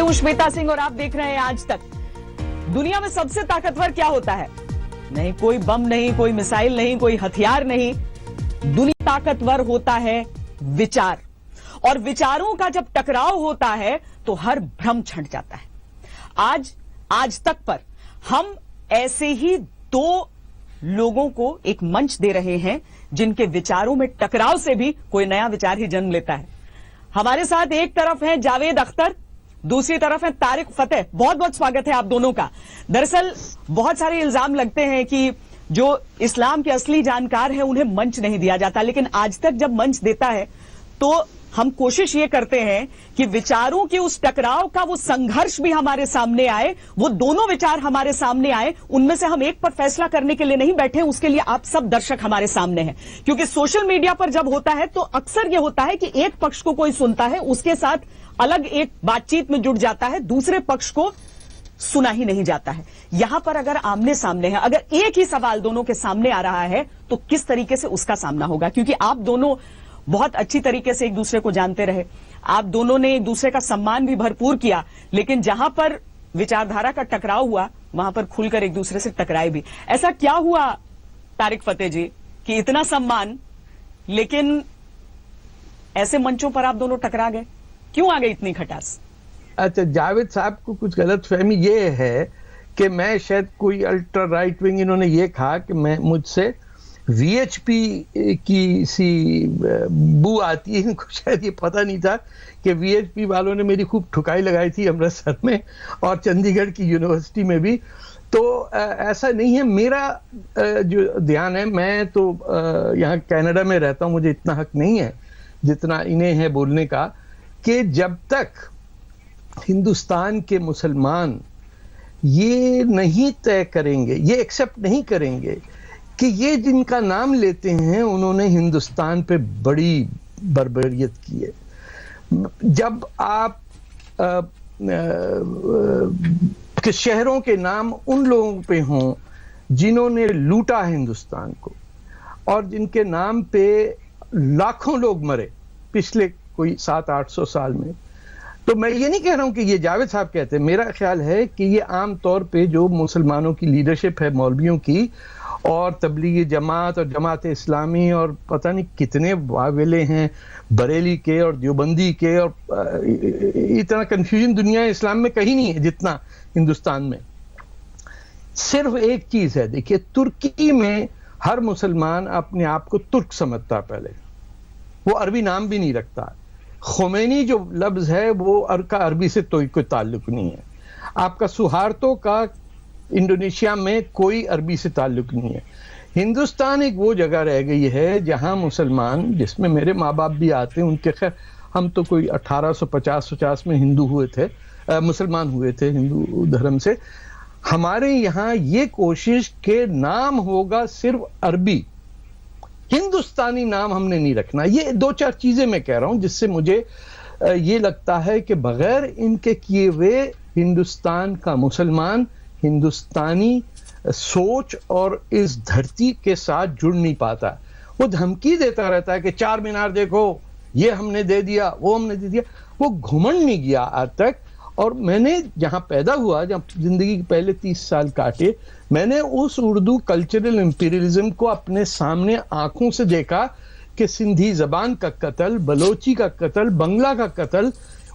हूं श्वेता सिंह और आप देख रहे हैं आज तक। दुनिया में सबसे ताकतवर क्या होता है? नहीं कोई बम नहीं, कोई मिसाइल नहीं, कोई हथियार नहीं। दुनिया ताकतवर होता है विचार, और विचारों का जब टकराव होता है तो हर भ्रम छंट जाता है। आज तक पर हम ऐसे ही दो लोगों को एक मंच दे रहे हैं जिनके विचारों में टकराव से भी कोई नया विचार ही जन्म लेता है। हमारे साथ एक तरफ है जावेद अख्तर, दूसरी तरफ है तारिक फतेह। बहुत बहुत स्वागत है आप दोनों का। दरअसल बहुत सारे इल्जाम लगते हैं कि जो इस्लाम के असली जानकार हैं उन्हें मंच नहीं दिया जाता, लेकिन आज तक जब मंच देता है तो हम कोशिश ये करते हैं कि विचारों के उस टकराव का वो संघर्ष भी हमारे सामने आए, वो दोनों विचार हमारे सामने आए। उनमें से हम एक पर फैसला करने के लिए नहीं बैठे, उसके लिए आप सब दर्शक हमारे सामने हैं। क्योंकि सोशल मीडिया पर जब होता है तो अक्सर ये होता है कि एक पक्ष को कोई सुनता है, उसके साथ अलग एक बातचीत में जुड़ जाता है, दूसरे पक्ष को सुना ही नहीं जाता है। यहां पर अगर आमने सामने है, अगर एक ही सवाल दोनों के सामने आ रहा है तो किस तरीके से उसका सामना होगा? क्योंकि आप दोनों बहुत अच्छी तरीके से एक दूसरे को जानते रहे, आप दोनों ने एक दूसरे का सम्मान भी भरपूर किया, लेकिन जहां पर विचारधारा का टकराव हुआ वहां पर खुलकर एक दूसरे से टकराए भी। ऐसा क्या हुआ तारिक फतेह जी कि इतना सम्मान, लेकिन ऐसे मंचों पर आप दोनों टकरा गए? क्यों आ गई इतनी खटास? अच्छा, जावेद साहब को कुछ गलतफहमी ये है कि मैं शायद कोई अल्ट्रा राइट विंग, इन्होंने ये कहा कि मैं मुझसे वीएचपी की सी बू आती है। इनको शायद ये पता नहीं था कि वीएचपी वालों ने मेरी खूब ठुकाई लगाई थी अमृतसर में और चंडीगढ़ की यूनिवर्सिटी में भी। तो ऐसा नहीं है, मेरा जो ध्यान है, मैं तो यहाँ कनाडा में रहता हूँ, मुझे इतना हक नहीं है जितना इन्हें है बोलने का, कि जब तक हिंदुस्तान के मुसलमान ये नहीं तय करेंगे, ये एक्सेप्ट नहीं करेंगे कि ये जिनका नाम लेते हैं उन्होंने हिंदुस्तान पे बड़ी बर्बरियत की है। जब आप के शहरों के नाम उन लोगों पे हों जिन्होंने लूटा हिंदुस्तान को और जिनके नाम पे लाखों लोग मरे पिछले कोई 700-800 साल में, तो मैं ये नहीं कह रहा हूं कि ये जावेद साहब कहते हैं, मेरा ख्याल है कि ये आम तौर पे जो मुसलमानों की लीडरशिप है, मौलवियों की और तबलीगी जमात और जमात इस्लामी और पता नहीं कितने वावेले हैं बरेली के और देवबंदी के, और इतना कंफ्यूजन दुनिया इस्लाम में कहीं नहीं है जितना हिंदुस्तान में। सिर्फ एक चीज है, देखिए, तुर्की में हर मुसलमान अपने आप को तुर्क समझता, पहले वो अरबी नाम भी नहीं रखता। खुमैनी जो लफ्ज है वो अरबी से तो कोई ताल्लुक नहीं है। आपका सुहार्तो का इंडोनेशिया में कोई अरबी से ताल्लुक नहीं है। हिंदुस्तान एक वो जगह रह गई है जहां मुसलमान, जिसमें मेरे माँ बाप भी आते हैं, उनके खैर हम तो कोई 1850 में हिंदू हुए थे, मुसलमान हुए थे हिंदू धर्म से। हमारे यहाँ ये कोशिश के नाम होगा सिर्फ अरबी, हिंदुस्तानी नाम हमने नहीं रखना। ये 2-4 चीजें मैं कह रहा हूं जिससे मुझे ये लगता है कि बगैर इनके किए हुए हिंदुस्तान का मुसलमान हिंदुस्तानी सोच और इस धरती के साथ जुड़ नहीं पाता। वो धमकी देता रहता है कि 4 मीनार देखो, ये हमने दे दिया, वो हमने दे दिया। वो घुमंड नहीं गया आज तक। और मैंने जहां पैदा हुआ, जहां जिंदगी के पहले 30 साल काटे, मैंने उस उर्दू कल्चरल इंपीरियलिज्म को अपने सामने आंखों से देखा कि सिंधी जबान का कत्ल, बलोची का कत्ल, बंगला का कत्ल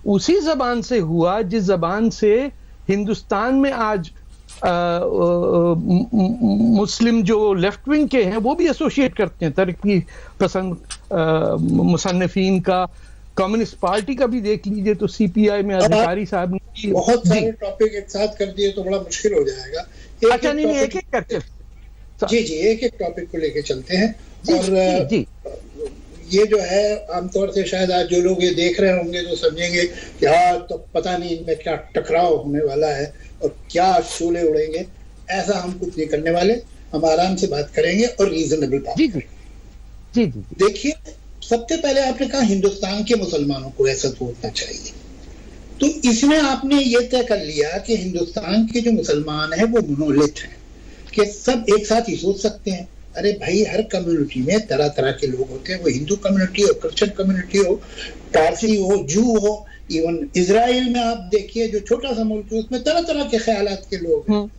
उसी जबान से हुआ जिस जबान से हिंदुस्तान में आज मुस्लिम जो लेफ्ट विंग के हैं वो भी एसोसिएट करते हैं। तरक्की पसंद मुसन्निफीन का, कम्युनिस्ट पार्टी का भी देख लीजिए तो सीपीआई में अधिकारी साहब ने बहुत सारे टॉपिक एक साथ कर दिए तो बड़ा मुश्किल हो जाएगा। अच्छा, नहीं, एक एक करके जी एक टॉपिक को लेके चलते हैं। और ये जो है आमतौर से शायद आज जो लोग ये देख रहे होंगे तो समझेंगे कि हाँ, तो पता नहीं इनमें क्या टकराव होने वाला है और क्या शोले उड़ेंगे। ऐसा हम कुछ नहीं करने वाले, हम आराम से बात करेंगे और रीजनेबल बात करेंगे। देखिए, सबसे पहले आपने कहा हिंदुस्तान के मुसलमानों को ऐसा सोचना चाहिए, तो इसमें आपने ये तय कर लिया कि हिंदुस्तान के जो मुसलमान हैं वो मोनोलिथ हैं, कि सब एक साथ ही सोच सकते हैं। अरे भाई, हर कम्युनिटी में तरह तरह के लोग होते हैं, वो हिंदू कम्युनिटी हो, क्रिश्चियन कम्युनिटी हो, पारसी हो, जू हो, इवन इजराइल में आप देखिए, जो छोटा सा मुल्क है, उसमें तरह तरह के ख्यालात के लोग हैं।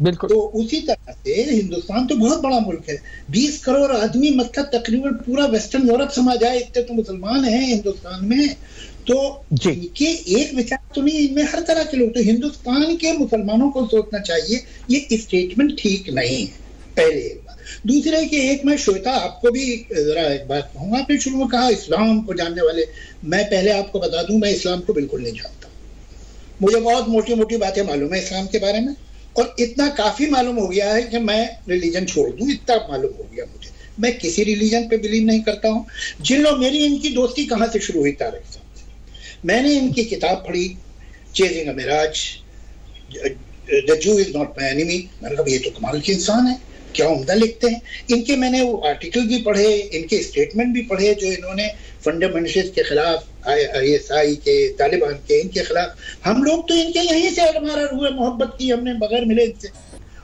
बिल्कुल। तो उसी तरह से हिंदुस्तान तो बहुत बड़ा मुल्क है, 20 करोड़ आदमी, मतलब तकरीबन पूरा वेस्टर्न यूरोप समा जाए इतने तो मुसलमान हैं हिंदुस्तान में। तो इनके एक विचार तो नहीं, इनमें हर तरह के लोग। तो हिंदुस्तान के मुसलमानों को सोचना चाहिए ये स्टेटमेंट ठीक नहीं है, पहले एक बात। दूसरे कि एक मैं श्वेता आपको भी जरा एक बात कहूंगा, आपने शुरू में कहा इस्लाम को जानने वाले, मैं पहले आपको बता दूं, मैं इस्लाम को बिल्कुल नहीं जानता। मुझे बहुत मोटी मोटी बातें मालूम है इस्लाम के बारे में, और इतना काफी मालूम हो गया है कि मैं रिलीजन छोड़ दूं, इतना मालूम हो गया मुझे। मैं किसी रिलीजन पे बिलीव नहीं करता हूं। जिन लोग, मेरी इनकी दोस्ती कहां से शुरू हुई तारिक साहब से, मैंने इनकी किताब पढ़ी, chasing a mirage, the Jew is not my enemy. मैंने कहा ये तो कमाल के इंसान है, क्या उम्दा लिखते हैं। इनके मैंने वो आर्टिकल भी पढ़े, इनके स्टेटमेंट भी पढ़े जो इन्होंने फंडामेंटलिस्ट के खिलाफ, ISI के, तालिबान के, इनके खिलाफ। हम लोग तो इनके यहीं से एडमायर हुए, मोहब्बत की हमने बगैर मिले इनसे,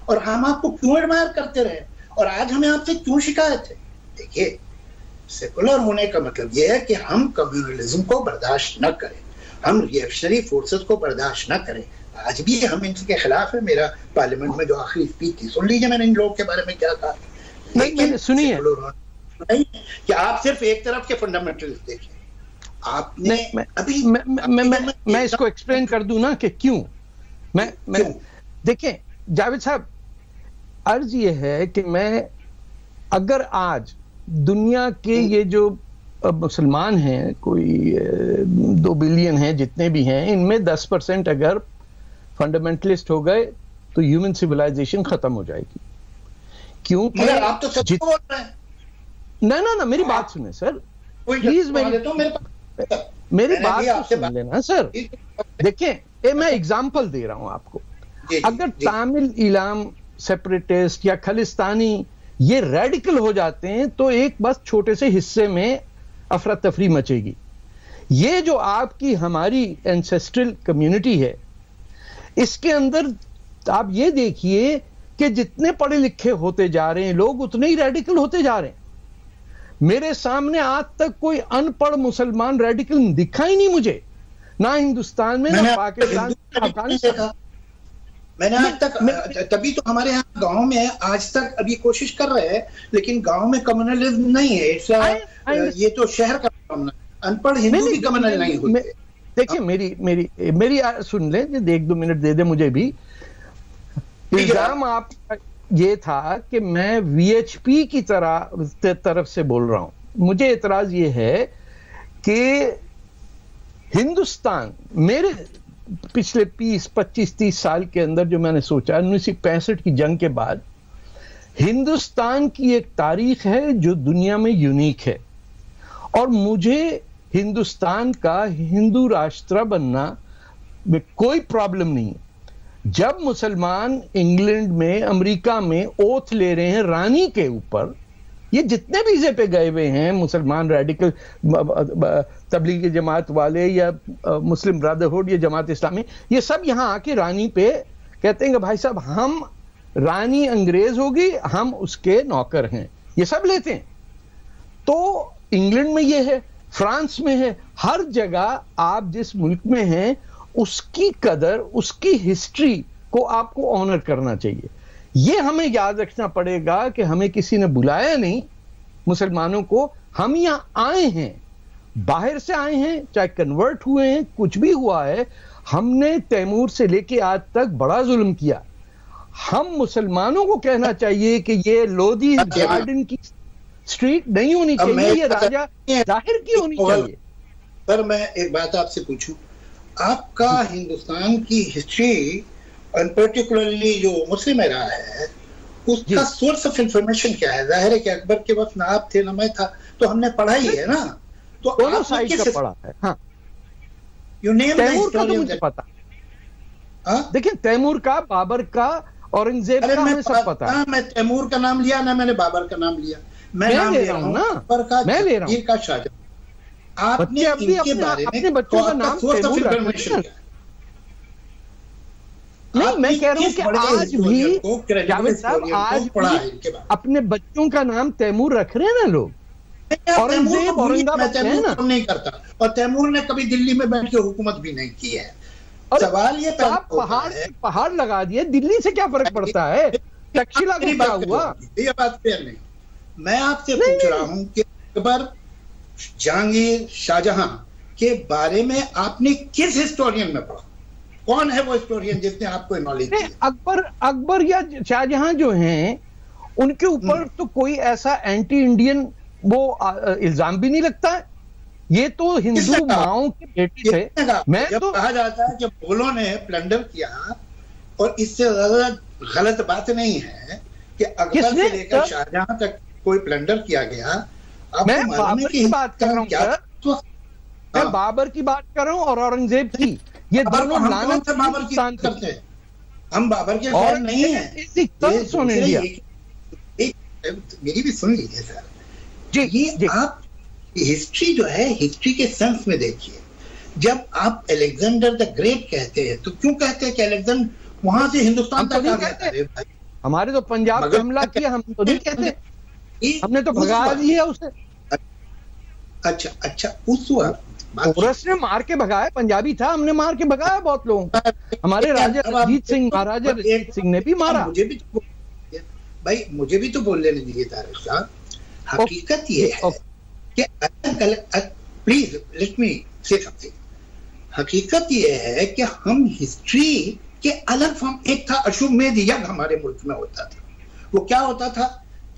और हम आपको क्यों एडमायर करते रहे, और आज हमें आपसे क्यों शिकायत है। देखिए, सेकुलर होने का मतलब यह है कि हम कम्युनलिज्म को बर्दाश्त न करें, हम रिएक्शनरी फोर्सेस को बर्दाश्त न करें। आज भी हम इनके खिलाफ है। मेरा पार्लियामेंट में जो आखिरी स्पीच थी, सुन लीजिए मैंने इन लोगों के बारे में क्या कहा। लेकिन सुनिए कि आप सिर्फ एक तरफ के फंडामेंटलिस्ट देखिए। आपने अभी मैं इसको एक्सप्लेन कर दूं ना कि क्यों मैं देखिए जावेद साहब, अर्ज ये है कि मैं, अगर आज दुनिया के ये जो मुसलमान हैं, कोई 2 बिलियन हैं, जितने भी हैं, इनमें 10% अगर फंडामेंटलिस्ट हो गए तो ह्यूमन सिविलाइजेशन खत्म हो जाएगी। क्योंकि आप तो सच बोल रहे हैं। ना मेरी बात सुने सर, प्लीज मेरी बात तो सुन लेना सर। देखिए, मैं एग्जांपल दे रहा हूं आपको। अगर तामिल इलाम सेपरेटिस्ट या खलिस्तानी ये रेडिकल हो जाते हैं तो एक बस छोटे से हिस्से में अफरा तफरी मचेगी। ये जो आपकी हमारी एंसेस्ट्रल कम्युनिटी है, इसके अंदर आप ये देखिए कि जितने पढ़े लिखे होते जा रहे हैं लोग, उतने ही रेडिकल होते जा रहे हैं। मेरे सामने आज तक कोई अनपढ़ मुसलमान रेडिकल दिखा ही नहीं मुझे, ना हिंदुस्तान में, ना पाकिस्तान में, अफगानिस्तान। मैंने आज तक, तभी तो हमारे यहाँ गांव में आज तक अभी कोशिश कर रहे हैं, लेकिन गांव में कम्युनलिज्म नहीं है। ये तो शहर का मामला, अनपढ़ हिंदू भी कम्युनल नहीं होते। देखिए, मेरी सुन ले, 1-2 मिनट दे दे मुझे भी। इल्जाम आप ये था कि मैं VHP की तरफ से बोल रहा हूं। मुझे एतराज ये है कि हिंदुस्तान, मेरे पिछले 20, 25, 30 साल के अंदर जो मैंने सोचा, 1965 की जंग के बाद हिंदुस्तान की एक तारीख है जो दुनिया में यूनिक है, और मुझे हिंदुस्तान का हिंदू राष्ट्र बनना में कोई प्रॉब्लम नहीं है। जब मुसलमान इंग्लैंड में, अमेरिका में ओथ ले रहे हैं रानी के ऊपर, ये जितने भी इसे पे गए हुए हैं मुसलमान रेडिकल, तबलीगी जमात वाले या मुस्लिम ब्रदरहुड या जमात इस्लामी, ये सब यहां आके रानी पे कहते हैं कि भाई साहब, हम, रानी अंग्रेज होगी, हम उसके नौकर हैं, ये सब लेते हैं। तो इंग्लैंड में ये है, फ्रांस में है, हर जगह आप जिस मुल्क में हैं उसकी कदर, उसकी हिस्ट्री को आपको ऑनर करना चाहिए। यह हमें याद रखना पड़ेगा कि हमें किसी ने बुलाया नहीं मुसलमानों को, हम यहां आए हैं, बाहर से आए हैं, चाहे कन्वर्ट हुए हैं, कुछ भी हुआ है, हमने तैमूर से लेके आज तक बड़ा जुल्म किया। हम मुसलमानों को कहना चाहिए कि ये लोधी गार्डन की स्ट्रीट नहीं होनी चाहिए, ये राजा जाहिर की होनी चाहिए। पर मैं एक बात आपसे पूछूं, आपका हिंदुस्तान की हिस्ट्री और पर्टिकुलरली जो मुस्लिम एरा है, उसका सोर्स ऑफ इंफॉर्मेशन क्या है? जाहिर है कि अकबर के वक्त ना आप थे ना मैं था, तो हमने पढ़ा ही है ना, तो दोनों साइड का पढ़ा है। हाँ, यू नेम तैमूर का तो मुझे पता। देखिए, तैमूर का, बाबर का, औरंगजेब का हमें सब पता है। मैं तैमूर का नाम लिया ना मैंने बाबर का नाम लिया, मैं ले रहा हूं ना, मैं ले रहा हूं का शाहजहां। आपने इनके बारे में अपने बच्चों का नाम तैमूर रखा है। नहीं, मैं कह रहा हूं कि आज भी जावेद साहब, आज भी अपने बच्चों का नाम तैमूर रख रहे हैं ना लोग। औरंगजेब औरंगाबाद है ना, नहीं करता, और तैमूर ने कभी दिल्ली में बैठ के हुकूमत भी नहीं की है। सवाल ये पहाड़ लगा दिए, दिल्ली से क्या फर्क पड़ता है? तक्षशिला को क्या हुआ? ये बात फेयर नहीं। मैं आपसे पूछ रहा हूं कि अकबर, जहांगीर, शाहजहां के बारे में आपने किस हिस्टोरियन में पढ़ा? कौन है वो हिस्टोरियन जिसने आपको नॉलेज दी? अकबर या शाहजहां जो हैं, उनके ऊपर तो कोई ऐसा एंटी इंडियन वो इल्जाम भी नहीं लगता है। ये तो हिंदू माओं के बेटे थे। मैं जब तो कहा जाता है कि मुगलों ने प्लंडर किया, और इससे ज्यादा गलत बात नहीं है कि अकबर से लेकर शाहजहां तक कोई प्लंडर किया गया। मैं बाबर की बात कर रहा हूँ सर, मैं बाबर की बात कर रहा हूँ और औरंगजेब की। ये दोनों लानत बाबर की बात करते हैं, हम बाबर के फैन नहीं है। मेरी भी सुन लीजिए सर, ये आप हिस्ट्री जो है, हिस्ट्री के सेंस में देखिए। जब आप अलेक्जेंडर द ग्रेट कहते हैं तो क्यों कहते हैं कि अलेक्जेंडर वहां से हिंदुस्तान तक आ गया? अरे भाई, हमारे तो पंजाब पे हमला किया, हम तो नहीं कहते, हमने तो भगा दिया उसे। अच्छा, उस वक्त ने मार के भगाया, पंजाबी था, हमने मार के भगाया बहुत लोगों को। हमारे राजा रंजीत सिंह, महाराजा रंजीत सिंह ने भी मारा। मुझे भी तो बोल लेने दीजिए तारिक साहब। हकीकत ये है कि प्लीज लेट मी से समथिंग। हकीकत ये है कि हम हिस्ट्री के अलग फॉर्म, एक था अश्वमेध यज्ञ हमारे मुल्क में होता था। वो क्या होता था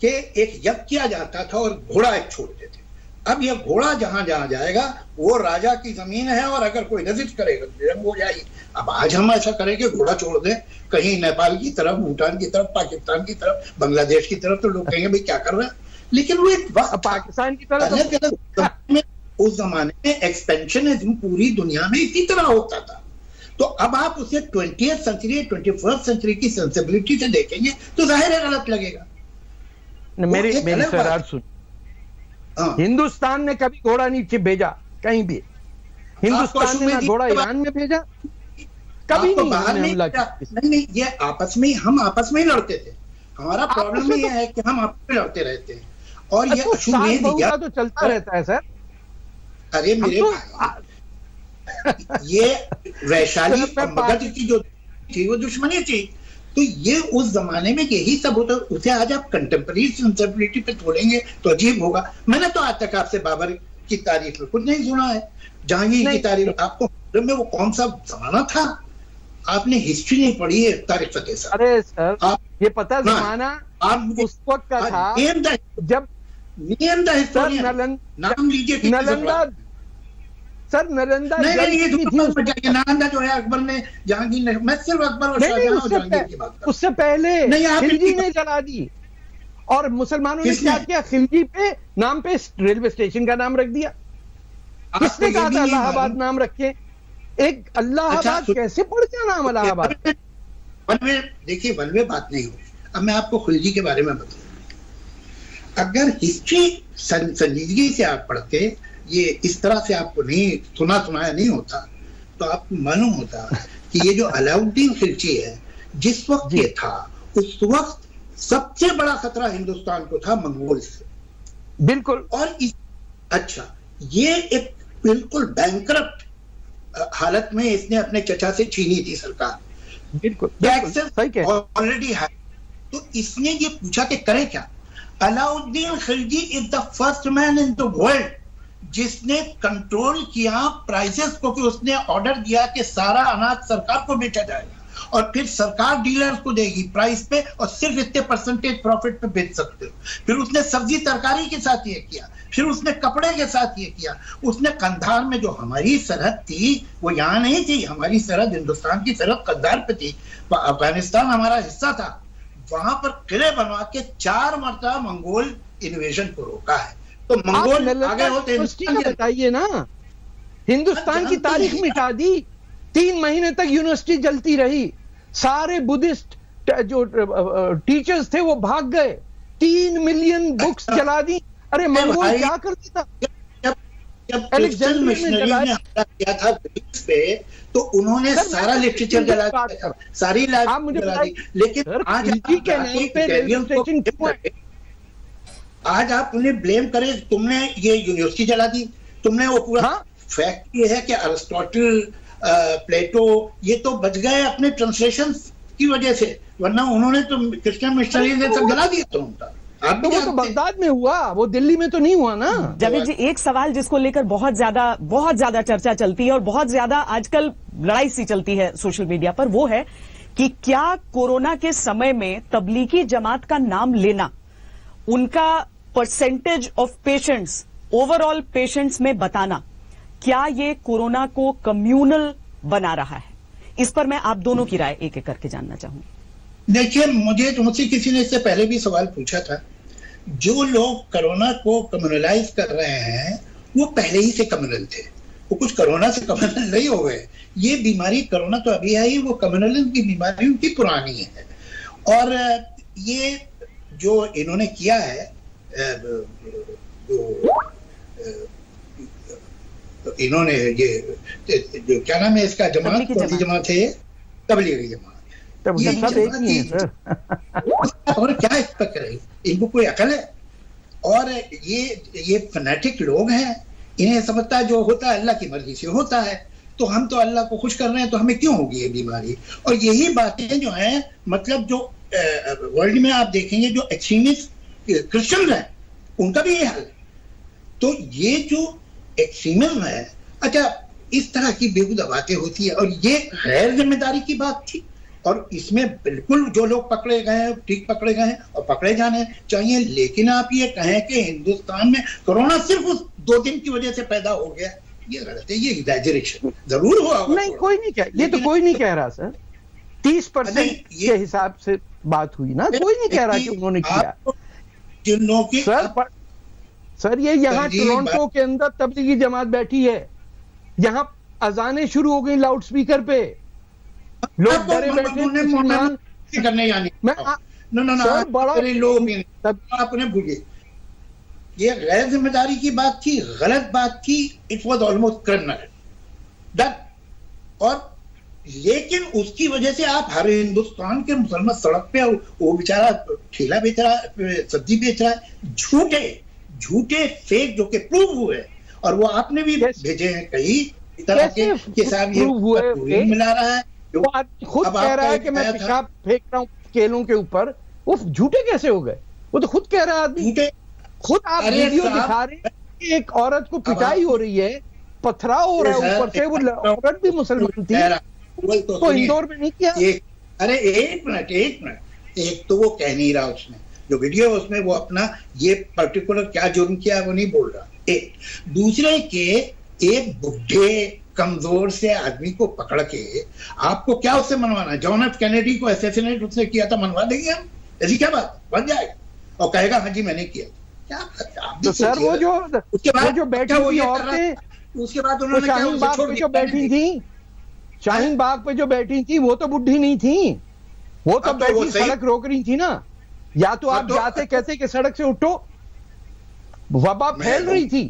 कि एक यज्ञ किया जाता था और घोड़ा एक छोड़ते थे। अब यह घोड़ा जहां जहां जाएगा वो राजा की जमीन है, और अगर कोई नजिश करेगा तो जंग हो जाएगी। अब आज हम ऐसा करेंगे, घोड़ा छोड़ दें कहीं नेपाल की तरफ, भूटान की तरफ, पाकिस्तान की तरफ, बांग्लादेश की तरफ, तो लोग कहेंगे भाई क्या कर रहे हैं। लेकिन वो एक वक्त पाकिस्तान की तरफ उस जमाने में एक्सपेंशनिज्म पूरी दुनिया में इसी तरह होता था। तो अब आप उसे 20th सेंचुरी 21st सेंचुरी की सेंसिबिलिटी से देखेंगे तो जाहिर है गलत लगेगा। मेरी सरार सुन, हिंदुस्तान ने कभी घोड़ा नहीं भेजा कहीं भी। हिंदुस्तान ने घोड़ा ईरान में भेजा, कभी नहीं हमला किया। नहीं, ये हम आपस में ही लड़ते थे। हमारा प्रॉब्लम ये है कि हम आपस में लड़ते रहते हैं, और ये अश्वमेध तो चलता रहता है सर। अरे मेरे भाई, ये वैशाली और मगध की जो थी वो दुश्मनी थी। तो ये उस जमाने में यही सब होता। उसे आज आप कंटेम्पररी सेंसिबिलिटी पे तोड़ेंगे तो अजीब होगा। मैंने तो आज तक आपसे बाबर की तारीफ में कुछ नहीं सुना है, जहांगीर की तारीफ। आपको में वो कौन सा जमाना था? आपने हिस्ट्री नहीं पढ़ी है तारिक फतेह साहब। अरे सर, ये पता जमाना उस वक्त का था जब नाम लीजिए नालंदा। सर नालंदा नालंदा जो है अकबर ने, जहांगीर ने, मैं सिर्फ अकबर और शाहजहां और जहांगीर की बात कर रहा हूं। उससे पहले खिलजी ने जला दी, और मुसलमानों ने क्या किया? खिलजी पे नाम पे रेलवे स्टेशन का नाम रख दिया। किसने कहा था इलाहाबाद नाम रखे? एक अल्लाहाबाद कैसे पड़ गया नाम इलाहाबाद? देखिए, वन वे बात नहीं होगी। अब मैं आपको खिलजी के बारे में बताऊं। अगर हिस्ट्री संजीदगी से आप पढ़ते, ये इस तरह से आपको नहीं सुनाया नहीं होता, तो आपको मालूम होता कि ये जो अलाउद्दीन खिलजी है, जिस वक्त ये था, उस वक्त सबसे बड़ा खतरा हिंदुस्तान को था मंगोल से। बिल्कुल। और ये एक बिल्कुल बैंकरप्ट हालत में इसने अपने चचा से छीनी थी सरकार। बिल्कुल ऑलरेडी है। तो इसने ये पूछा कि करे क्या? Alauddin Khilji is the first man in the world जिसने कंट्रोल किया प्राइसेस को, कि उसने ऑर्डर दिया कि सारा अनाज सरकार को बेचा जाएगा, और फिर सरकार डीलर्स को देगी प्राइस पे, और सिर्फ इतने परसेंटेज प्रॉफिट पे बेच सकते हो। फिर उसने सब्जी तरकारी के साथ ये किया, फिर उसने कपड़े के साथ ये किया। उसने कंधार में, जो हमारी सरहद थी वो यहाँ नहीं थी, हमारी सरहद, हिंदुस्तान की सरहद कंधार पे थी, अफगानिस्तान हमारा हिस्सा था, वहां पर किले बनवा के 4 मरतबा मंगोल इन्वेजन को रोका है। तो मंगोल आगे होते बताइए ना, हिंदुस्तान की तारीख मिटा दी। 3 महीने तक यूनिवर्सिटी जलती रही, सारे बुद्धिस्ट जो टीचर्स थे वो भाग गए, 3 मिलियन बुक्स जला दी। अरे मंगोल क्या करती था? जब क्रिश्चियन मिशनरी ने हमला किया था ग्रीस पे, तो उन्होंने सारा लिटरेचर जला दिया, सारी लाइब्रेरी जला दी। लेकिन आज आज आप उन्हें ब्लेम करें, तुमने ये यूनिवर्सिटी जला दी, तुमने वो पूरा। हाँ? फैक्ट ये है कि अरिस्टोटल, प्लेटो, ये तो बच गए अपने ट्रांसलेशन की वजह से, वरना उन्होंने तो क्रिश्चियन मिशनरी ने सब जला दिया था उनका। आप तो वो तो बगदाद में हुआ, वो दिल्ली में तो नहीं हुआ ना। जावेद जी, एक सवाल जिसको लेकर बहुत ज्यादा चर्चा चलती है और बहुत ज्यादा आजकल लड़ाई सी चलती है सोशल मीडिया पर, वो है कि क्या कोरोना के समय में तबलीगी जमात का नाम लेना उनका percentage of patients, overall patients में बताना, क्या ये कोरोना को कम्युनल बना रहा है? इस पर मैं आप दोनों की राय एक एक करके जानना चाहूंगी। देखिए, मुझसे किसी ने इससे पहले भी सवाल पूछा था, जो लोग कोरोना को कम्युनलाइज कर रहे हैं वो पहले ही से कम्युनल थे, वो कुछ कोरोना से कम्युनल नहीं हो गए। ये बीमारी कोरोना तो अभी आई, वो कम्युनल की बीमारी उनकी पुरानी है। और ये जो इन्होंने किया है, इन्होंने ये जो क्या नाम है इसका, जमात, कौन सी जमात है ये? तबलीगी जमात। ये सब एक ही है सर। और क्या इस पर करें, इनको कोई अकल है? और ये फैनेटिक लोग हैं, इन्हें समझता है जो होता है अल्लाह की मर्जी से होता है, तो हम तो अल्लाह को खुश कर रहे हैं, तो हमें क्यों होगी ये बीमारी? और यही बातें जो हैं, मतलब जो वर्ल्ड में आप देखेंगे जो एक्सट्रीमिस्ट क्रिश्चियन हैं, उनका भी ये हाल है। तो ये जो एक्सट्रीमिज्म है, अच्छा, इस तरह की बेहुदा बातें होती है, और ये गैर जिम्मेदारी की बात थी। और इसमें बिल्कुल जो लोग पकड़े गए हैं ठीक पकड़े गए हैं और पकड़े जाने चाहिए। लेकिन आप ये कहें कि हिंदुस्तान में कोरोना सिर्फ उस 2 दिन की वजह से पैदा हो गया, ये गलत है, ये एग्जैजरेशन जरूर हुआ। नहीं, कोई नहीं कह, ये तो कोई नहीं कह रहा सर। 30% के हिसाब से बात हुई ना, कोई नहीं कह रहा कि उन्होंने किया। जिन लोगों की सर ये यहाँ टोरंटो के अंदर तबलीगी जमात बैठी है, यहाँ अजानें शुरू हो गई लाउड स्पीकर पे, लोग डरे बैठे करने यानी लोग आपने भूलिए, ये गैर जिम्मेदारी की बात थी, गलत बात थी, इट वॉज ऑलमोस्ट क्रिमिनल। और लेकिन उसकी वजह से आप हर हिंदुस्तान के मुसलमान सड़क पे, वो बेचारा ठेला बेच रहा है, सब्जी बेच रहा है, झूठे फेक जो के प्रूव हुए, और वो आपने भी भेजे हैं कई तरह के साहब ये मिला रहा है, वो खुद कह रहा है कि मैं पेशाब फेंक रहा हूँ केलों के ऊपर, वो झूठे कैसे हो गए? वो तो खुद कह रहा है आदमी, खुद आप वीडियो दिखा रहे हैं कि एक औरत को पिटाई हो रही है, पथराव हो रहा है ऊपर से, वो औरत भी मुसलमान थी, तो इंदौर में नहीं किया। अरे एक मिनट, एक तो वो कह नहीं रहा, उसने जो वीडियो उसमें वो अपना ये पर्टिकुलर क्या जुर्म किया वो नहीं बोल रहा। एक दूसरे के एक बुढ़े कमजोर से आदमी को पकड़ के आपको क्या उससे मनवाना? जॉन एफ कैनेडी को असैसिनेट उसने किया था, मनवा देंगे हम? ऐसी क्या बात बन जाएगा और कहेगा हाँ जी मैंने किया? क्या तो सर वो जो बैठी हुई औरतें, उसके बाद उन्होंने शाहीन बाग पे जो बैठी थी, शाहीन बाग पे जो बैठी थी, वो तो बुढ़ी नहीं थी, वो तो बैठी सड़क रोक रही थी ना। या तो आप जाते कहते कि सड़क से उठो, वबा फैल रही थी,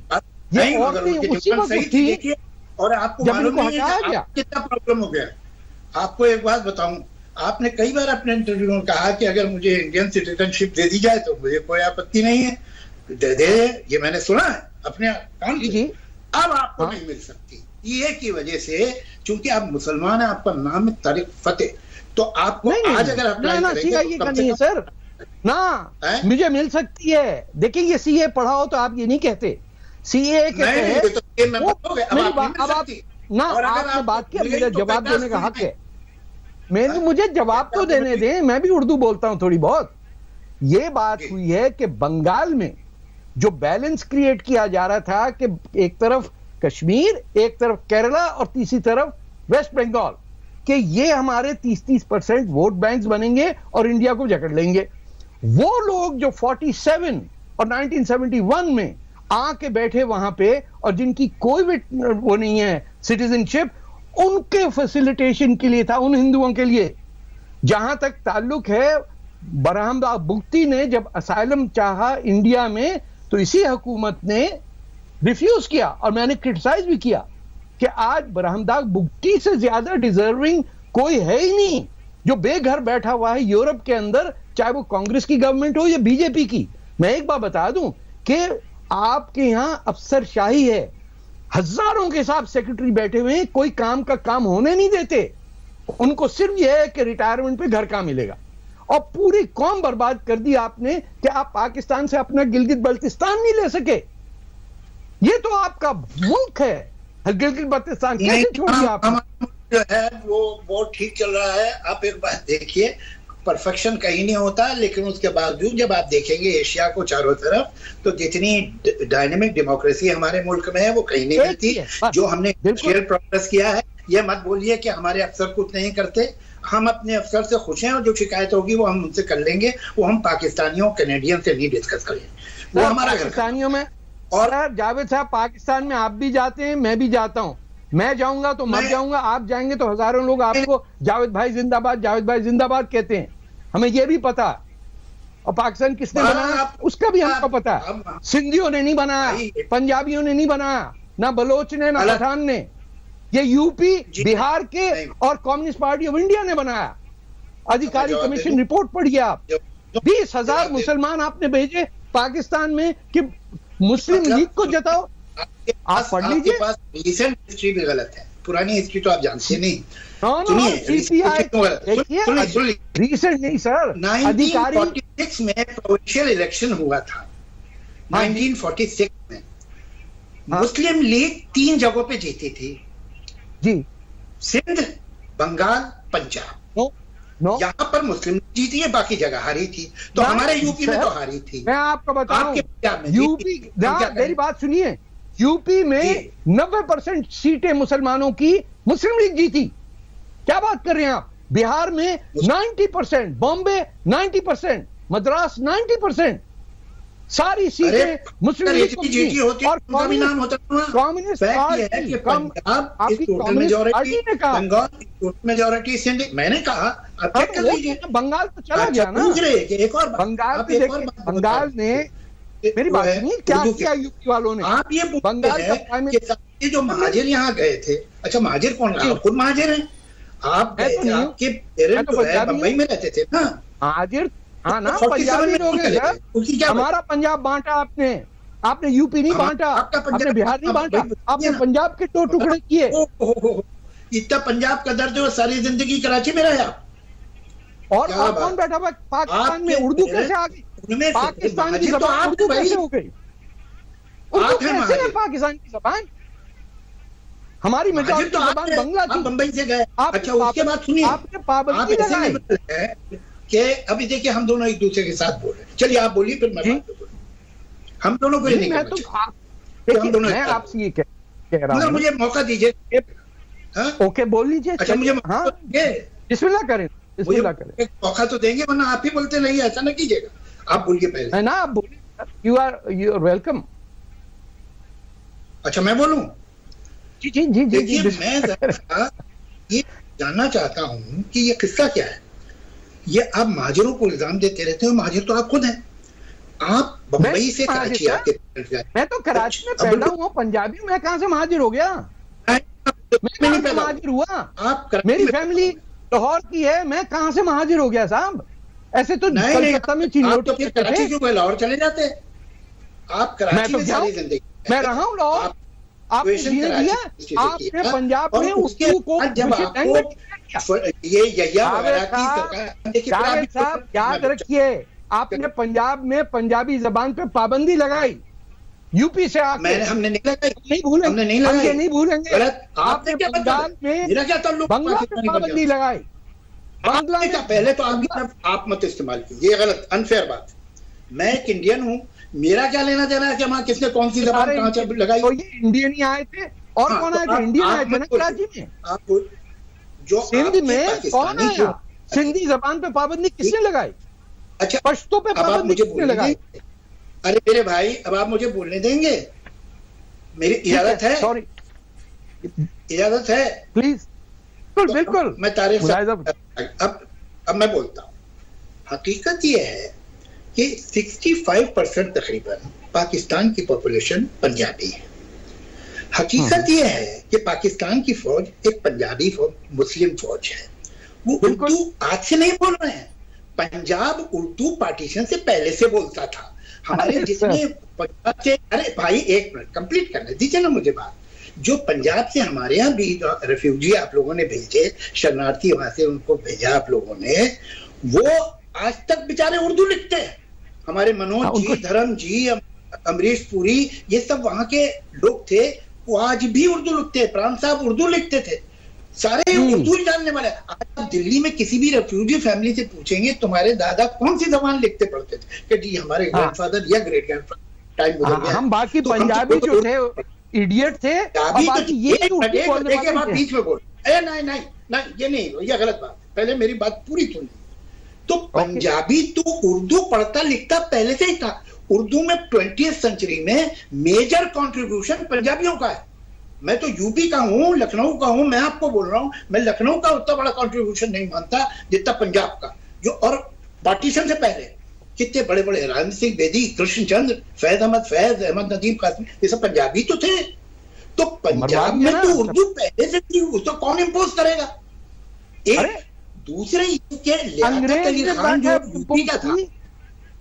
ये औरतें उसी वक्त थी। और आपको मालूम नहीं है कितना प्रॉब्लम हो गया। आपको एक बात बताऊं, आपने कई बार अपने इंटरव्यू में कहा कि अगर मुझे इंडियन सिटीजनशिप दे दी जाए तो मुझे कोई आपत्ति नहीं है, दे, ये मैंने सुना है अपने कान से। अब आपको नहीं मिल सकती, ये की वजह से, चूंकि आप मुसलमान हैं, आपका नाम है तारिक फतेह, तो आपको आज अगर अप्लाई करेंगे तो सर ना मुझे मिल सकती है। देखिए ये सीए पढ़ाओ तो आप ये नहीं कहते, सीए कहते हैं अब आप ना, आपने बात किया, मुझे जवाब देने का हक है, मुझे जवाब तो देने दें, मैं भी उर्दू बोलता हूं थोड़ी बहुत। ये बात हुई है कि बंगाल में जो बैलेंस क्रिएट किया जा रहा था कि एक तरफ कश्मीर, एक तरफ केरला और तीसरी तरफ वेस्ट बंगाल, कि ये हमारे 30% वोट बैंक्स बनेंगे और इंडिया को जकड़ लेंगे। वो लोग जो 47 और 1971 में आके बैठे वहां पे और जिनकी कोई वो नहीं है सिटीजनशिप, उनके फैसिलिटेशन के लिए था, उन हिंदुओं के लिए। जहां तक ताल्लुक है, बरहमदाग बुगटी ने जब असाइलम चाहा इंडिया में, तो इसी हुकूमत ने रिफ्यूज किया, और मैंने क्रिटिसाइज भी किया कि आज बरहमदाग बुगटी से ज्यादा डिजर्विंग कोई है ही नहीं, जो बेघर बैठा हुआ है यूरोप के अंदर, चाहे वो कांग्रेस की गवर्नमेंट हो या बीजेपी की। मैं एक बात बता दूं कि आपके यहां अफसरशाही है, हजारों के साथ सेक्रेटरी बैठे हुए हैं, कोई काम का काम होने नहीं देते। उनको सिर्फ यह है कि रिटायरमेंट पे घर का मिलेगा, और पूरी कौम बर्बाद कर दी आपने कि आप पाकिस्तान से अपना गिलगित बल्तिस्तान नहीं ले सके। ये तो आपका मुल्क है, गिलगित बल्तिस्तान कैसे छोड़ दिया आपने? जो है वो ठीक चल रहा है। आप एक बात देखिए, परफेक्शन कहीं नहीं होता, लेकिन उसके बावजूद जब आप देखेंगे एशिया को चारों तरफ, तो जितनी डायनेमिक डेमोक्रेसी हमारे मुल्क में है वो कहीं नहीं मिलती। जो हमने इंडस्ट्रियल प्रोग्रेस किया है, ये मत बोलिए कि हमारे अफसर कुछ नहीं करते। हम अपने अफसर से खुश हैं, और जो शिकायत होगी वो हम उनसे कर लेंगे। वो हम पाकिस्तानियों कैनेडियन से नहीं डिस्कस करेंगे, वो हमारा घर पाकिस्तानियों में। और जावेद साहब, पाकिस्तान में आप भी जाते हैं, मैं भी जाता हूं। मैं जाऊंगा तो मर जाऊंगा, आप जाएंगे तो हजारों लोग आपको जावेद भाई जिंदाबाद, जावेद भाई जिंदाबाद कहते हैं। हमें यह भी पता, और पाकिस्तान किसने बनाया उसका भी हमको पता है। सिंधियों ने नहीं बनाया, पंजाबियों ने नहीं बनाया, ना बलोच ने, ना पठान ने। ये यूपी, बिहार के और कम्युनिस्ट पार्टी ऑफ इंडिया ने बनाया। अधिकारी कमीशन रिपोर्ट पढ़िए आप। 20,000 मुसलमान आपने भेजे पाकिस्तान में कि मुस्लिम लीग को जताओ। आप पढ़ लीजिए। रिसेंट हिस्ट्री भी गलत है, पुरानी हिस्ट्री तो आप जानते नहीं। रिसेंट नहीं सर, 1946 में प्रोविंशियल इलेक्शन हुआ था। 1946 में मुस्लिम लीग 3 जगहों पे जीती थी जी, सिंध, बंगाल, पंजाब। यहाँ पर मुस्लिम जीती है, बाकी जगह हारी थी। तो हमारे यूपी में तो हारी थी। मैं आपको बताऊं, यूपी, मेरी बात सुनिए, यूपी में 90% सीटें मुसलमानों की मुस्लिम लीग जीती। क्या बात कर रहे हैं आप? बिहार में 90%, बॉम्बे 90%, मद्रास 90%, सारी सीटें मुस्लिम लीग को जीती। और कम्युनिस्ट मेजोरिटी सिंध, मैंने कहा बंगाल तो चला गया ना। एक और बंगाल ने, मेरी बात सुनिए, क्या किया यूपी वालों ने? आप ये बंगाल का जो महाजिर यहाँ गए थे, अच्छा महाजिर कौन रहा? आप खुद महाजिर हैं, आप गए थे, आपके पेरेंट्स जो है बंबई में रहते थे ना। महाजिर, हाँ ना, पंजाबी लोग हैं सर। हमारा पंजाब बांटा आपने, आपने यूपी नहीं बांटा, आपने बिहार नहीं बांटा, आपने पंजाब के 2 टुकड़े किए। इतना पंजाब का दर्द है, सारी जिंदगी कराची में रहा। और कौन बैठा हुआ पाकिस्तान में? उर्दू कैसे आ गई? पाकिस्तान की जबान उर्दू कैसे हो गई? उर्दू कैसे है पाकिस्तान की जबान? हमारी मेजॉरिटी जबान बंगला थी। बंबई से गए। अच्छा, उसके बाद सुनिए, आपने पाबंदी लगाई कि अभी देखिए हम दोनों एक दूसरे के साथ बोल रहे हैं। चलिए आप बोलिए, फिर मैं हम दोनों को नहीं, मैं आपसे ये कह रहा हूं, मुझे मौका दीजिए। ओके, बोल लीजिए। अच्छा, मुझे बिस्मिल्लाह करें, बिस्मिल्लाह करें। एक मौका तो देंगे, वरना आप ही बोलते नहीं, ऐसा ना कीजिएगा। आप बोलिए पहले। ना, आप बोलिए, यू आर वेलकम। अच्छा, मैं बोलूं? जी जी जी जी। देखिए, मैं ये जानना चाहता हूं कि ये किस्सा क्या है। ये आप महाजिरों को इल्जाम देते रहते हो, महाजिर तो आप खुद हैं। आप बंबई से कराची आके, मैं तो कराची में पैदा हुआ, पंजाबी, मैं कहां से महाजिर हो गया? मैं नहीं महाजिर हुआ। आप, मेरी फैमिली लाहौर की है, मैं कहां से महाजिर हो गया साहब? ऐसे तो कलकत्ता में चिन्होटी तो कराची क्यों, लाहौर चले जाते? आप कराची में सारी जिंदगी, मैं रहा हूं लाहौर, आपने जीने दिया। आपने पंजाब में उर्दू को साहब याद रखिए, आपने पंजाब में पंजाबी जबान पे पाबंदी लगाई, यूपी से आके। हमने नहीं लगाई, नहीं भूलेंगे, हमने नहीं भूलेंगे। आपने बंगाल में बंगला पे पाबंदी लगाई। बांग्ला में पहले तो आपकी तरफ आप मत इस्तेमाल कीजिए, ये गलत, अनफेयर बात। मैं एक इंडियन हूँ, मेरा क्या लेना देना है कि वहां किसने कौन सी जबान कहां से लगाई? तो ये इंडियन ही आए थे, और कौन आए थे? इंडियन आए थे ना कराची में। आप जो सिंध में कौन आया? सिंधी जबान पे पाबंदी किसने लगाई? अच्छा, पश्तो पे पाबंदी किसने लगाई? अरे मेरे भाई, अब आप मुझे बोलने देंगे? मेरी इजाजत है? सॉरी, इजाजत है? प्लीज। बिल्कुल, मैं तारीफ। अब मैं बोलता हूँ। हकीकत ये है कि 65% तकरीबन पाकिस्तान की पॉपुलेशन पंजाबी है। हकीकत ये है कि पाकिस्तान की फौज एक पंजाबी फौज, मुस्लिम फौज है। वो उर्दू आज से नहीं बोल रहे हैं, पंजाब उर्दू पार्टीशन से पहले से बोलता था। हमारे जितने पंजाब से, अरे भाई एक मिनट कंप्लीट करने दीजिए ना मुझे बात। जो पंजाब से हमारे यहाँ भी रेफ्यूजी आप लोगों ने भेजे, शरणार्थी वहां से उनको भेजा आप लोगों ने, वो आज तक बेचारे उर्दू लिखते हैं। हमारे मनोज जी, धर्म जी, अमरीश पुरी, ये सब वहां के लोग थे, वो आज भी उर्दू लिखते हैं। प्राण साहब उर्दू लिखते थे, सारे उर्दू ही जानने वाले। आज आप दिल्ली में किसी भी रेफ्यूजी फैमिली से पूछेंगे तुम्हारे दादा कौन सी जबान लिखते पढ़ते थे, कि जी हमारे ग्रैंडफादर या ग्रेट ग्रैंडफादर टाइम गुजर गया। हम बाकी पंजाबी जो थे इडियट थे, बीच में बोल, नहीं नहीं नहीं, ये नहीं, ये गलत बात। पहले मेरी बात पूरी सुन। तो पंजाबी तो उर्दू पढ़ता लिखता पहले से ही था। उर्दू में 20वीं सेंचुरी में मेजर कंट्रीब्यूशन पंजाबियों का है। मैं तो यूपी का हूं, लखनऊ का हूं, मैं आपको बोल रहा हूं, मैं लखनऊ का उतना बड़ा कंट्रीब्यूशन नहीं मानता जितना पंजाब का। जो और पार्टीशन से पहले कितने बड़े बड़े राम सिंह बेदी, कृष्णचंद्र, फैज अहमद नदीम कासमी, ये सब पंजाबी तो थे। तो पंजाब में तो उर्दू पहले से थी, उसको कौन इंपोज करेगा? एक दूसरे लियाकत अली खान जो यूपी का था,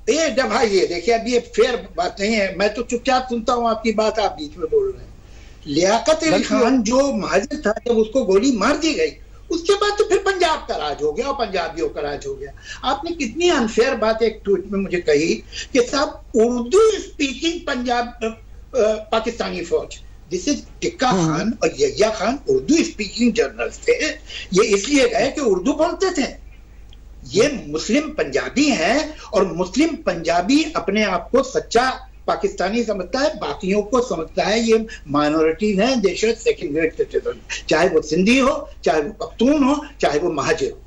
जब भाई ये देखिए, अब ये फेयर बात नहीं है, मैं तो चुपचाप सुनता हूं आपकी बात, आप बीच में बोल रहे हैं। लियाकत अली खान जो महाजन था, जब उसको गोली मार दी गई, उसके बाद तो फिर पंजाब का राज हो गया और पंजाबियों का राज हो गया। आपने कितनी अनफेयर बात एक ट्वीट में मुझे कही कि साहब उर्दू स्पीकिंग पंजाब पाकिस्तानी फौज, जिसे टिक्का खान और यहिया खान उर्दू स्पीकिंग जनरल थे, ये इसलिए गए कि उर्दू बोलते थे। ये मुस्लिम पंजाबी हैं और मुस्लिम पंजाबी अपने आप को सच्चा पाकिस्तानी समझता है, बाकियों को समझता है ये माइनॉरिटीज हैं, they should second grade citizen, चाहे वो सिंधी हो, चाहे वो पख्तून हो, चाहे वो महाजिर हो।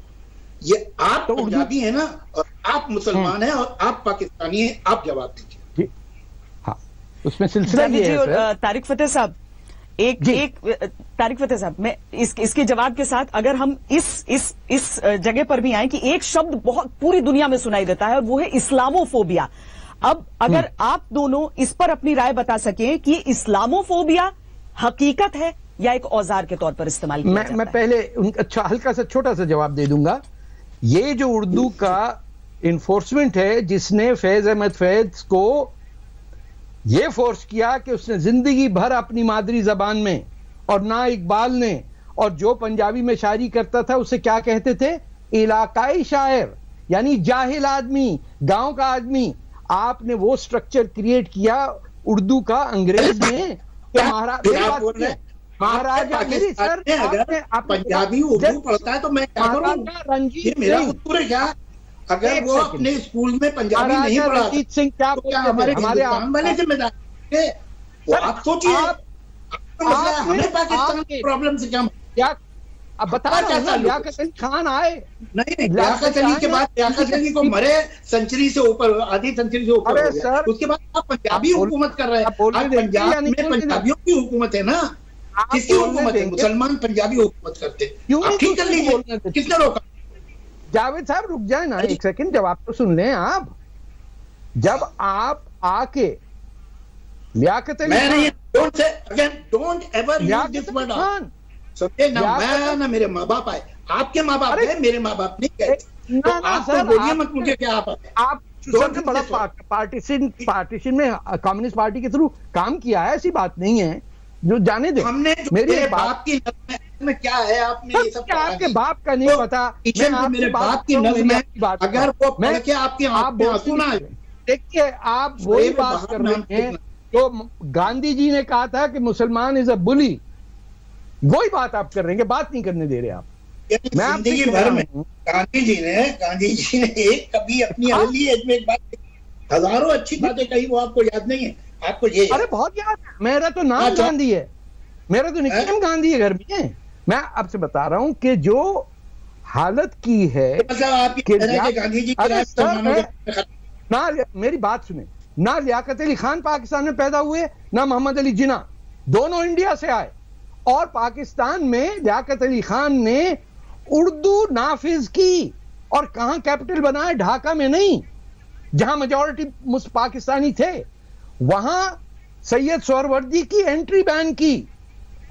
ये आप तो पंजाबी है ना, और आप मुसलमान हैं और आप पाकिस्तानी हैं, आप जवाब दीजिए। हाँ, उसमें सिलसिला ये है। तारिक फतेह साहब, तारिक फतेह साहब, मैं इसके जवाब के साथ अगर हम इस जगह पर भी आए कि एक शब्द बहुत पूरी दुनिया में सुनाई देता है और वो है इस्लामोफोबिया। अब अगर आप दोनों इस पर अपनी राय बता सकें कि इस्लामोफोबिया हकीकत है या एक औजार के तौर पर इस्तेमाल किया जाता है। मैं पहले अच्छा हल्का सा छोटा सा जवाब दे दूंगा। ये जो उर्दू का इन्फोर्समेंट है, जिसने फैज अहमद फैज को ये फोर्स किया कि उसने जिंदगी भर अपनी मादरी जबान में, और ना इकबाल ने, और जो पंजाबी में शायरी करता था उसे क्या कहते थे, इलाकाई शायर, यानी जाहिल आदमी, गांव का आदमी। आपने वो स्ट्रक्चर क्रिएट किया उर्दू का अंग्रेज में, महाराजा मेरी सर, पंजाबी उर्दू पढ़ता है तो मैं क्या करूं? ये मेरा उत्तर है क्या? अगर वो अपने स्कूल में पंजाबी नहीं पढ़ा, रंजीत सिंह क्या हमारे हिंदुस्तान वाले जिम्मेदार है? वो आप सोचिए, हमें पाकिस्तान की प्रॉब्लम से क्या अब बता रहा हूं, लियाकत अली खान आए नहीं, लियाकत अली के बाद लियाकत अली को मरे सेंचुरी से ऊपर, आधी सेंचुरी से ऊपर हो गया। उसके बाद आप पंजाबी हुकूमत कर रहे हैं। पंजाब में पंजाबियों की हुकूमत है ना, किसकी हुकूमत है? मुसलमान पंजाबी हुकूमत करते। आप ठीक कर लीजिए, किसने रोका? जावेद साहब रुक जाए ना एक सेकंड, जवाब तो सुन लें आप। जब आप आके लियाकत अली खान समझे ना, मैं ना मेरे माँ बाप आए, आपके माँ बाप है, मेरे माँ बाप नहीं गए। तो आप तो बोलिए मत मुझे क्या आप सबसे बड़ा पार्टीशन में कम्युनिस्ट पार्टी के थ्रू काम किया है, ऐसी बात नहीं है, जो जाने दे। हमने मेरे बाप की नज़र में क्या है, आपने ये सब क्या आपके बाप का नहीं पता? मेरे बाप की नज़र में अगर वो पढ़ के आपके आप आंसू ना, देखिए आप वही बात कर रहे हैं तो गांधी जी ने कहा था कि मुसलमान इज अ बुली, वही बात आप कर रहे हैं, बात नहीं करने दे रहे आप। मैं जिंदगी भर में गांधी जी ने एक कभी अपनी अर्ली एज में एक बात, हजारों अच्छी बातें कही, वो आपको याद नहीं है? आपको ये अरे बहुत याद है, मेरा तो नाम गांधी है, मेरा तो निकनेम गांधी है घर में। मैं आपसे बता रहा हूं कि जो हालत की है, मतलब आपकी गांधी जी ना, मेरी बात सुने ना, लियाकत अली खान पाकिस्तान में पैदा हुए, ना मोहम्मद अली जिन्ना, दोनों इंडिया से आए। और पाकिस्तान में लियाकत अली खान ने उर्दू नाफिज की, और कहां कैपिटल बनाया? ढाका में नहीं, जहां मेजॉरिटी पाकिस्तानी थे, वहां सैयद सोहरवर्दी की एंट्री बैन की,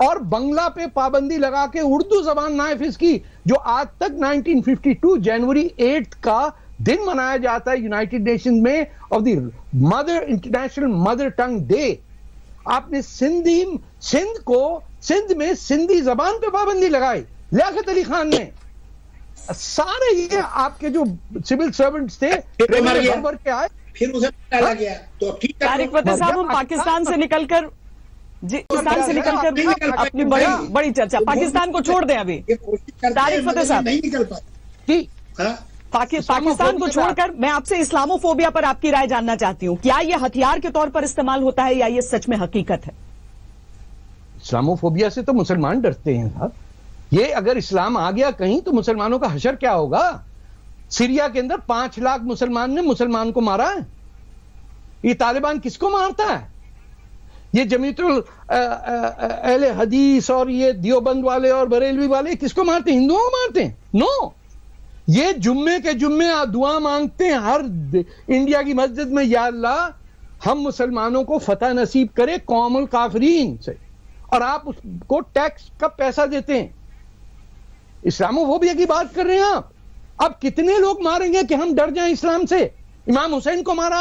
और बंगला पे पाबंदी लगा के उर्दू जबान नाफिज की, जो आज तक 1952 जनवरी 8 का दिन मनाया जाता है यूनाइटेड नेशन में of the mother international mother tongue day. आपने सिंध में सिंधी जबान पे पाबंदी लगाई लियाकत अली खान ने। सारे ये आपके जो सिविल सर्वेंट्स थे भर के आए, फिर उसे डाला गया। तो अब ठीक है, तारिक फतेह साहब, हम पाकिस्तान से निकलकर अपनी बड़ी चर्चा, पाकिस्तान को छोड़ दें अभी। तारिक फतेह साहब, नहीं निकल पाते। पाकिस्तान को छोड़कर मैं आपसे इस्लामोफोबिया पर आपकी राय जानना चाहती हूं। क्या यह हथियार के तौर पर इस्तेमाल होता है या यह सच में हकीकत है? इस्लामोफोबिया से तो मुसलमान डरते हैं साहब। ये अगर इस्लाम आ गया कहीं तो मुसलमानों का हशर क्या होगा? सीरिया के अंदर 5 लाख मुसलमान ने मुसलमान को मारा है। ये तालिबान किसको मारता है? ये जमीयतुल अहले हदीस और ये दियोबंद वाले और बरेलवी वाले किसको मारते हैं? हिंदुओं को मारते हैं? नो, ये जुम्मे के जुम्मे दुआ मांगते हैं हर इंडिया की मस्जिद में, या अल्लाह हम मुसलमानों को फतह नसीब करे कौमुल काफरीन से, और आप उसको टैक्स का पैसा देते हैं। इस्लामोफोबिया की बात कर रहे हैं आप। अब कितने लोग मारेंगे कि हम डर जाएं इस्लाम से? इमाम हुसैन को मारा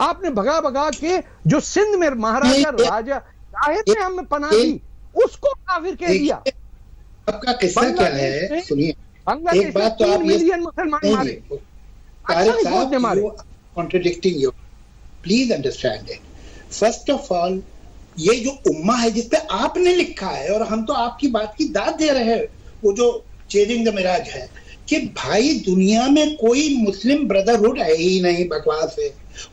आपने भगा भगा के, जो सिंध में महाराजा राजा जाहिद ने हमें पनाह दी, उसको काफिर कह दिया। आपका किस्सा क्या है सुनिए। एक बात तो आप मिलियन मुसलमान मारे, contradicting you, please understand it. First of all, ये जो उम्मा है जिसपे आपने लिखा है और हम तो आपकी बात की दाद दे रहे हैं, वो जो चेजिंग द मिराज है कि भाई दुनिया में कोई मुस्लिम ब्रदरहुड है ही नहीं, बकवास है।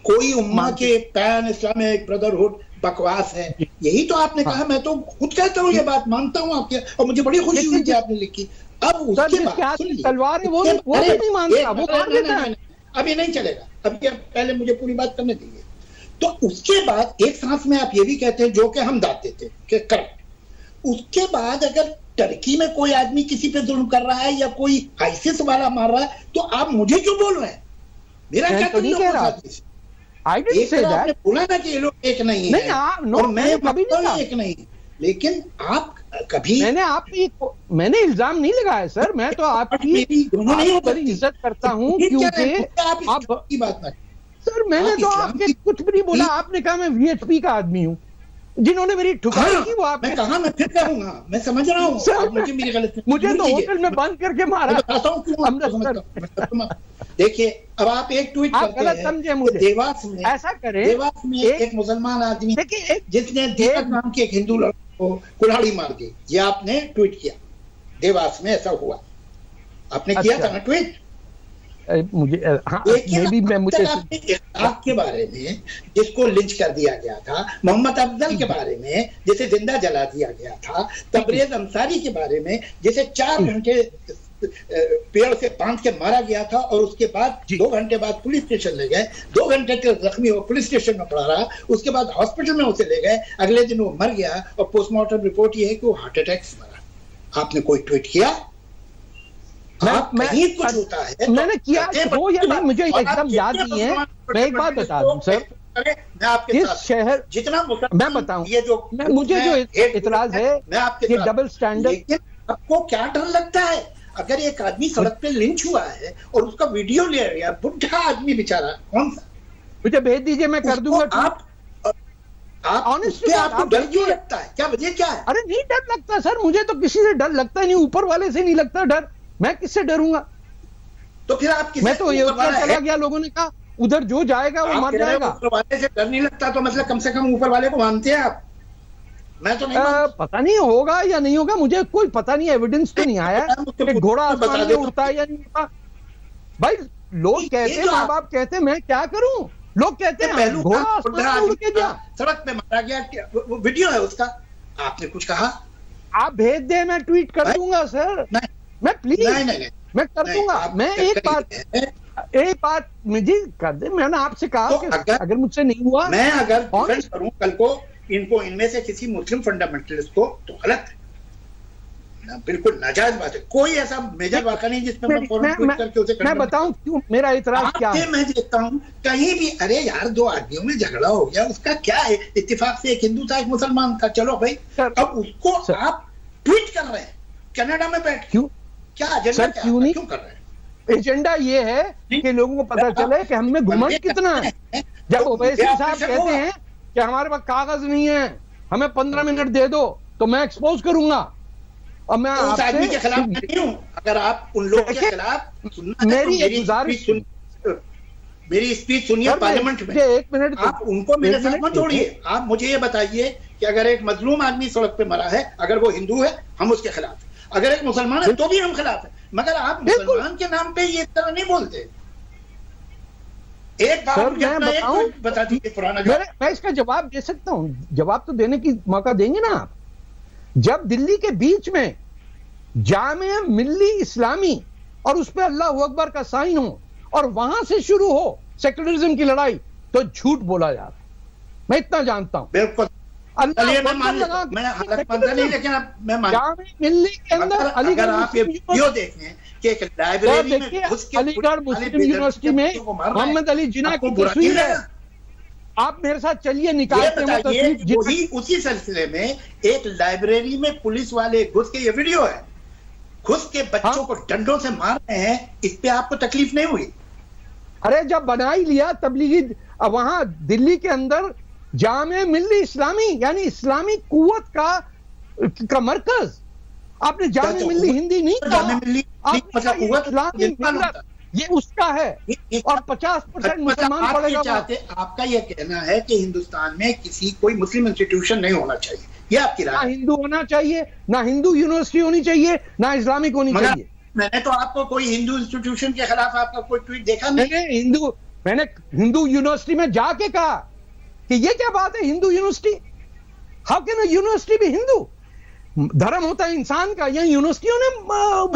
कोई उम्मा के पैन इस्लामिक ब्रदरहुड बकवास है। यही तो आपने कहा। मैं तो खुद कहता हूँ ये बात, मानता हूँ आपके, और मुझे बड़ी खुशी हुई कि आपने लिखी। अब उसके बाद तलवार है वो नहीं मानता, वो मार देता है। अभी नहीं चलेगा, अभी पहले मुझे पूरी बात करने दीजिए। तो उसके बाद एक सांस में आप ये भी कहते हैं जो कि हम दाद देते कि करेक्ट। उसके बाद अगर टर्की में कोई आदमी किसी पे जुल्म कर रहा है या कोई आईसिस वाला मार रहा है तो आप मुझे क्यों बोल रहे हैं? मेरा क्या तो नहीं कह रहा। आपने बोला ना कि ये लोग एक नहीं है, और मैं कभी एक नहीं, लेकिन आप कभी मैंने इल्जाम नहीं लगाया सर। मैं तो आपकी बड़ी इज्जत करता हूँ क्योंकि आपकी बात ना सर, मैंने तो आपके कुछ भी नहीं बोला। आपने कहा मैं वीएचपी का आदमी हूँ, जिन्होंने मेरी ठुकाई की वो आप। मैं कहा, मैं फिर कहूंगा, मैं समझ रहा हूँ सर, मुझे तो होटल में बंद करके मारा। देखिए, अब आप एक ट्वीट करते हैं, समझे मुझे, देवास में ऐसा करें, देवास में एक मुसलमान आदमी जिसने दीपक नाम के एक हिंदू लड़के को कुल्हाड़ी मार दी, ये आपने ट्वीट किया। देवास में ऐसा हुआ, आपने किया था ना ट्वीट? मुझे मुझे इराक के बारे में जिसको लिंच कर दिया गया था, मोहम्मद अफजल के बारे में जिसे जिंदा जला दिया गया था, तबरेज अंसारी के बारे में जिसे 4 घंटे पेड़ से बांध के मारा गया था और उसके बाद 2 घंटे बाद पुलिस स्टेशन ले गए, 2 घंटे तक जख्मी हो पुलिस स्टेशन में पड़ा रहा, उसके बाद हॉस्पिटल में उसे ले गए, अगले दिन वो मर गया और पोस्टमार्टम रिपोर्ट ये है कि वो हार्ट अटैक से मरा। आपने कोई ट्वीट किया? कहीं कुछ होता है तो मैंने किया हो या नहीं मुझे एकदम याद नहीं है। मैं एक बात बता दूं सर, मैं आपके इस शहर जितना मैं बताऊं, ये जो मुझे जो इतराज है ये डबल स्टैंडर्ड। आपको क्या डर लगता है? अगर एक आदमी सड़क पे लिंच हुआ है और उसका वीडियो ले रहा, बुढ़ा आदमी बेचारा, कौन सा, मुझे भेज दीजिए, मैं कर दूंगा। आप ऑनेस्टली आपको डर क्यों लगता है? क्या वजह क्या है? अरे नहीं डर लगता सर, मुझे तो किसी से डर लगता नहीं, ऊपर वाले से नहीं लगता डर, मैं किससे डरूंगा? तो फिर आप मैं तो ये चला गया, लोगों ने कहा उधर जो जाएगा वो मर जाएगा। ऊपर वाले से डर नहीं लगता तो मतलब कम से कम ऊपर वाले को मानते हैं आप? मैं तो नहीं पता नहीं होगा या नहीं होगा, मुझे कोई पता नहीं, एविडेंस तो नहीं आया कि घोड़ा आसमान में उड़ता है या नहीं उड़ता। भाई लोग कहते हैं, माँ बाप कहते हैं, मैं क्या करूं? लोग कहते हैं घोड़ा आसमान में उड़ के जा, सड़क पे मारा गया, वो वीडियो है उसका, आपने कुछ कहा? आप भेज दे, मैं ट्वीट कर दूंगा सर, मैं प्लीज नहीं, मैं कर दूंगा। मैं एक बात मुझे कर दे, मैंने आपसे कहा तो कि अगर मुझसे नहीं हुआ, मैं अगर डिफेंड करूं कल को इनको, इनमें से किसी मुस्लिम फंडामेंटलिस्ट को, तो गलत है ना, बिल्कुल नाजायज बात है। कोई ऐसा मेजर वाक़ा नहीं जिसमें मैं फौरन ट्वीट करके उसे मैं बताऊं क्यों मेरा इतराज क्या है। मैं देखता हूं कहीं भी, अरे यार 2 आदमियों में झगड़ा हो गया, उसका क्या है, इत्तेफाक से एक हिंदू था एक मुसलमान था, चलो भाई, अब उसको आप ट्वीट कर रहे हैं कनाडा में बैठ, क्यों क्या एजेंडा, क्यों कर रहे हैं? एजेंडा ये है कि लोगों को पता चले कि हम में घुमंड कितना है। जब ओवैसी साहब कहते हैं कि हमारे पास कागज नहीं है, हमें 15 मिनट दे दो, तो मैं एक्सपोज करूंगा। और मैं उस आदमी के खिलाफ नहीं हूं। अगर आप उन लोगों के खिलाफ मेरी स्पीच सुनिए पार्लियामेंट में, 1 मिनट आप उनको मेरे साथ मत जोड़िए। आप मुझे ये बताइए कि अगर एक मजलूम आदमी सड़क पे मरा है, अगर वो हिंदू है हम उसके खिलाफ, अगर एक मुसलमान है तो भी हम खिलाफ है, मगर आप मुसलमान के नाम पे ये तरह नहीं बोलते। एक बात बता दीजिए पुराना। मैं इसका जवाब दे सकता हूं, जवाब तो देने की मौका देंगे ना आप। जब दिल्ली के बीच में जामिया मिल्ली इस्लामी और उस पर अल्लाह अकबर का साइन हो और वहां से शुरू हो सेक्युलरिज्म की लड़ाई, तो झूठ बोला जा रहा है। मैं इतना जानता हूं। बिल्कुल, मैं हालत मानता नहीं, लेकिन अब मैं दिल्ली के अंदर अगर आप ये वीडियो देखें कि एक लाइब्रेरी में घुस के अलीगढ़ मुस्लिम यूनिवर्सिटी में मोहम्मद अली जिन्ना की तस्वीर है, आप मेरे साथ चलिए, निकालते हैं। उसी सिलसिले में एक लाइब्रेरी में पुलिस वाले घुस के, ये वीडियो है, घुस के बच्चों को डंडों से मार रहे हैं, इस पे आपको तकलीफ नहीं हुई? अरे जब बना ही लिया तबलीगी, वहां दिल्ली के अंदर जामिया मिल्ली इस्लामी यानी इस्लामी कुव्वत का मरकज, आपने जामिया मिल्ली हिंदी नहीं कहा, ये उसका है और 50% मुसलमान पड़ेगा। आपका ये कहना है कि हिंदुस्तान में किसी कोई मुस्लिम इंस्टीट्यूशन नहीं होना चाहिए, ये आपकी राय? ना हिंदू होना चाहिए, ना हिंदू यूनिवर्सिटी होनी चाहिए, ना इस्लामिक होनी चाहिए। मैंने तो आपको कोई हिंदू इंस्टीट्यूशन के खिलाफ आपका कोई ट्वीट देखा नहीं। मैंने हिंदू यूनिवर्सिटी में जाके कहा कि ये क्या बात है, Hindu university, how can a university भी हिंदू? धर्म होता है इंसान का, यह यूनिवर्सिटियों ने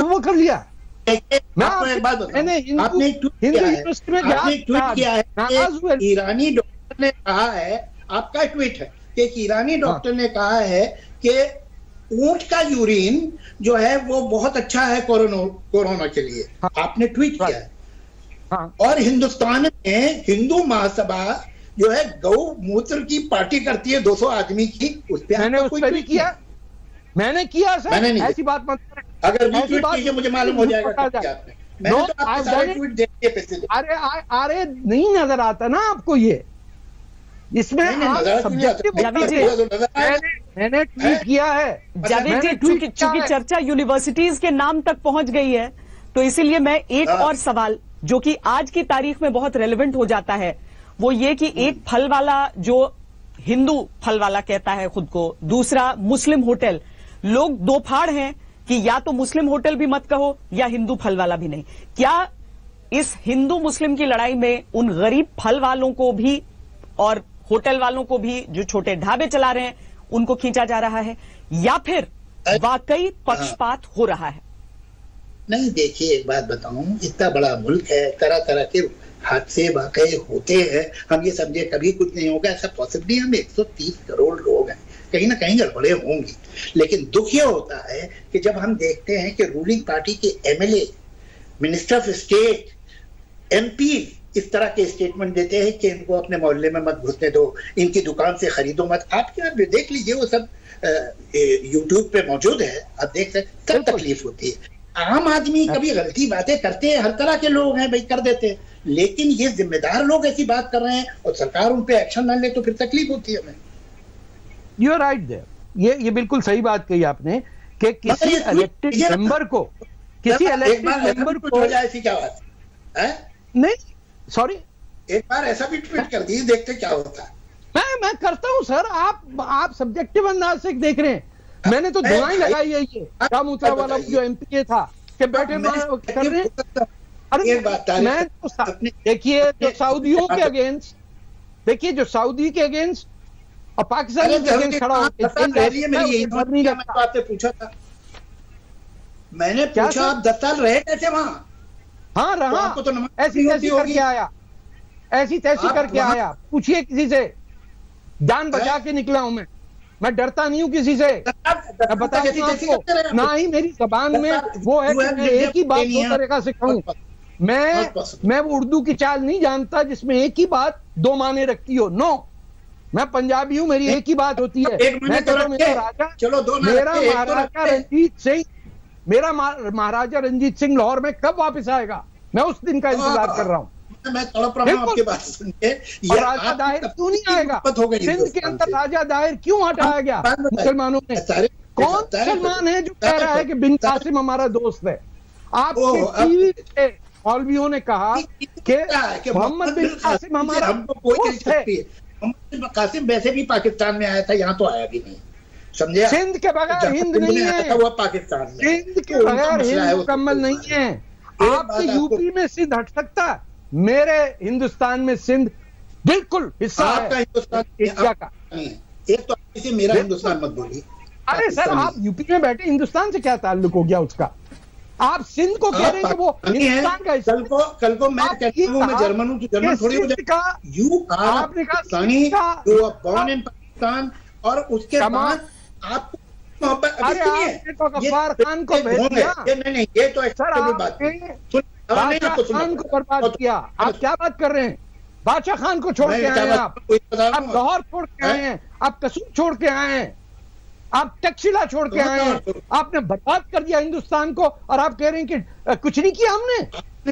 वो कर लिया। मैं आपको एक बात बताऊं, आपने एक ट्वीट किया है कि ईरानी डॉक्टर ने कहा है, आपका ट्वीट है कि एक ईरानी डॉक्टर ने कहा है कि ऊंट का यूरिन जो है वो बहुत अच्छा है कोरोना के लिए। आपने ट्वीट किया है। और हिंदुस्तान में हिंदू महासभा जो है गौ मूत्र की पार्टी करती है 200 आदमी की, उस पर मैंने उस पर भी किया, मैंने किया सर, मैंने नहीं, ऐसी बात मत करें। अगर भी ट्वीट कीजिए मुझे मालूम हो जाएगा आपने। मैंने तो आपके सारे ट्वीट देखे पैसे दे। अरे नहीं नजर आता ना आपको ये, इसमें मैंने ट्वीट किया है। जावेद जी, चूंकि चर्चा यूनिवर्सिटीज के नाम तक पहुंच गई है, तो इसीलिए मैं एक और सवाल जो कि आज की तारीख में बहुत रेलेवेंट हो जाता है, वो ये कि एक फल वाला जो हिंदू फल वाला कहता है खुद को, दूसरा मुस्लिम होटल, लोग दो फाड़ हैं कि या तो मुस्लिम होटल भी मत कहो या हिंदू फल वाला भी नहीं। क्या इस हिंदू मुस्लिम की लड़ाई में उन गरीब फल वालों को भी और होटल वालों को भी, जो छोटे ढाबे चला रहे हैं, उनको खींचा जा रहा है, या फिर वाकई पक्षपात हो रहा है? नहीं, देखिए एक बात बताऊं, इतना बड़ा मुल्क है, तरह तरह के हादसे वाकई होते हैं, हम ये समझे कभी कुछ नहीं होगा, ऐसा पॉसिबली हम 130 करोड़ लोग हैं, कहीं ना कहीं गड़बड़े होंगी। लेकिन दुख ये होता है कि जब हम देखते हैं कि रूलिंग पार्टी के MLA, minister of state, MP इस तरह के स्टेटमेंट देते हैं कि इनको अपने मोहल्ले में मत घुसने दो, इनकी दुकान से खरीदो मत। आपके यहाँ देख लीजिए, वो सब यूट्यूब पे मौजूद है, आप देख सकते, तब तकलीफ होती है। आम आदमी कभी गलती बातें करते हैं, हर तरह के लोग हैं भाई, कर देते हैं, लेकिन ये जिम्मेदार लोग ऐसी बात कर रहे हैं और सरकार उन पे एक्शन ना ले तो फिर तकलीफ होती है हमें। यू आर राइट देयर, ये बिल्कुल सही बात कही आपने कि किसी इलेक्टेड मेंबर को, किसी इलेक्टेड मेंबर को ऐसी क्या बात है? नहीं सॉरी, एक बार ऐसा भी ट्वीट कर दिए, देखते क्या होता है। मैं करता हूं सर, आप सब्जेक्टिव अंदाज से देख रहे हैं, मैंने तो दुआएं लगाई है ये रामूतरा वाला जो एमपी था कि बैठे कर रहे हैं। अरे मैं तो देखिए, जो सऊदियों के अगेंस्ट, देखिए जो सऊदी के अगेंस्ट और पाकिस्तान के अगेंस्ट खड़ा होकर पूछा था, मैंने पूछा आप 10 साल रहे कैसे वहां? हाँ रहा, तो ऐसी तैसी करके आया, ऐसी तैसी करके आया, पूछिए किसी से, जान बचा के निकला हूं मैं डरता नहीं हूं किसी से। मैं बता दूं आपको, ना ही मेरी जबान में वो है कि मैं एक ही बात दो तरीका से कहूं। मैं वो उर्दू की चाल नहीं जानता जिसमें एक ही बात दो माने रखती हो। नो, मैं पंजाबी हूं, मेरी एक ही बात होती है। मैं कहता हूं मेरा महाराजा रंजीत सिंह लाहौर में कब वापस आएगा? मैं उस दिन का इंतजार कर रहा हूँ। मैं तड़प रहा हूँ आपकी बात सुन के। और राजा दाहिर क्यों नहीं आएगा? सिंध के अंदर राजा दाहिर क्यों हटाया गया मुसलमानों ने? कौन मुसलमान है जो कह रहा है कि बिन कासिम हमारा दोस्त है? आपके टीवी पे मौलवियों ने कहा कि मोहम्मद बिन कासिम हमारा दोस्त है। मोहम्मद कासिम वैसे भी पाकिस्तान में आया था, यहाँ तो आया भी नहीं, समझे? सिंध के बगैर हिंद नहीं है, वो पाकिस्तान में सिंध के बगैर हिंद मुकम्मल नहीं है। आपके यूपी में सिंध हट सकता है, मेरे हिंदुस्तान में सिंध बिल्कुल हिस्सा है हिंदुस्तान इंडिया का। एक तो इसे मेरा हिंदुस्तान मत बोलिए। अरे सर, आप यूपी में बैठे, हिंदुस्तान से क्या ताल्लुक हो गया उसका? आप सिंध को कह रहे हैं कि वो हिंदुस्तान का हिस्सा। कल को मैं कहता हूँ मैं जर्मन हूँ, जर्मन थोड़ी हो जाएगा। आपने पाकिस्तान, और उसके बाद आप गफ्फार खान को भेज दिया। नहीं, ये तो सर बादशाह खान को बर्बाद किया। आप क्या बात कर रहे हैं? बादशाह खान को छोड़ के आए हैं आप लाहौर छोड़ के आए हैं, आप कसूर छोड़ के आए हैं, आप तक्षशिला छोड़ के आए हैं। आपने बर्बाद कर दिया हिंदुस्तान को, और आप कह रहे हैं कि कुछ नहीं किया हमने।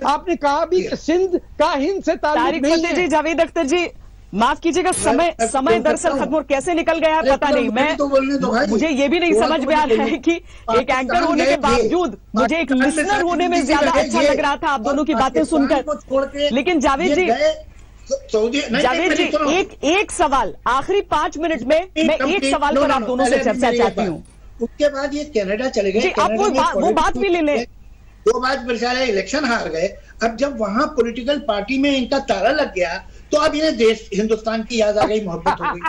आपने कहा भी कि सिंध का हिंद से ताल्लुक नहीं है। जी, जावेद अख्तर जी माफ कीजिएगा, समय दरअसल खत्म और कैसे निकल गया है पता नहीं। मैं मुझे ये भी नहीं समझ में आ रहा है कि एक एंकर होने के बावजूद मुझे एक लिसनर होने में ज्यादा अच्छा लग रहा था आप दोनों की बातें सुनकर। लेकिन जावेद जी, एक सवाल आखिरी 5 मिनट में मैं एक सवाल पर आप दोनों से चर्चा चाहती हूँ। उसके बाद ये कनाडा चले गए, आप वो बात भी ले लें। 2 बार बेचारे इलेक्शन हार गए। अब जब वहां पॉलिटिकल पार्टी में इनका ताला लग गया तो अब इन्हें देश हिंदुस्तान की याद आ गई, मोहब्बत हो गई।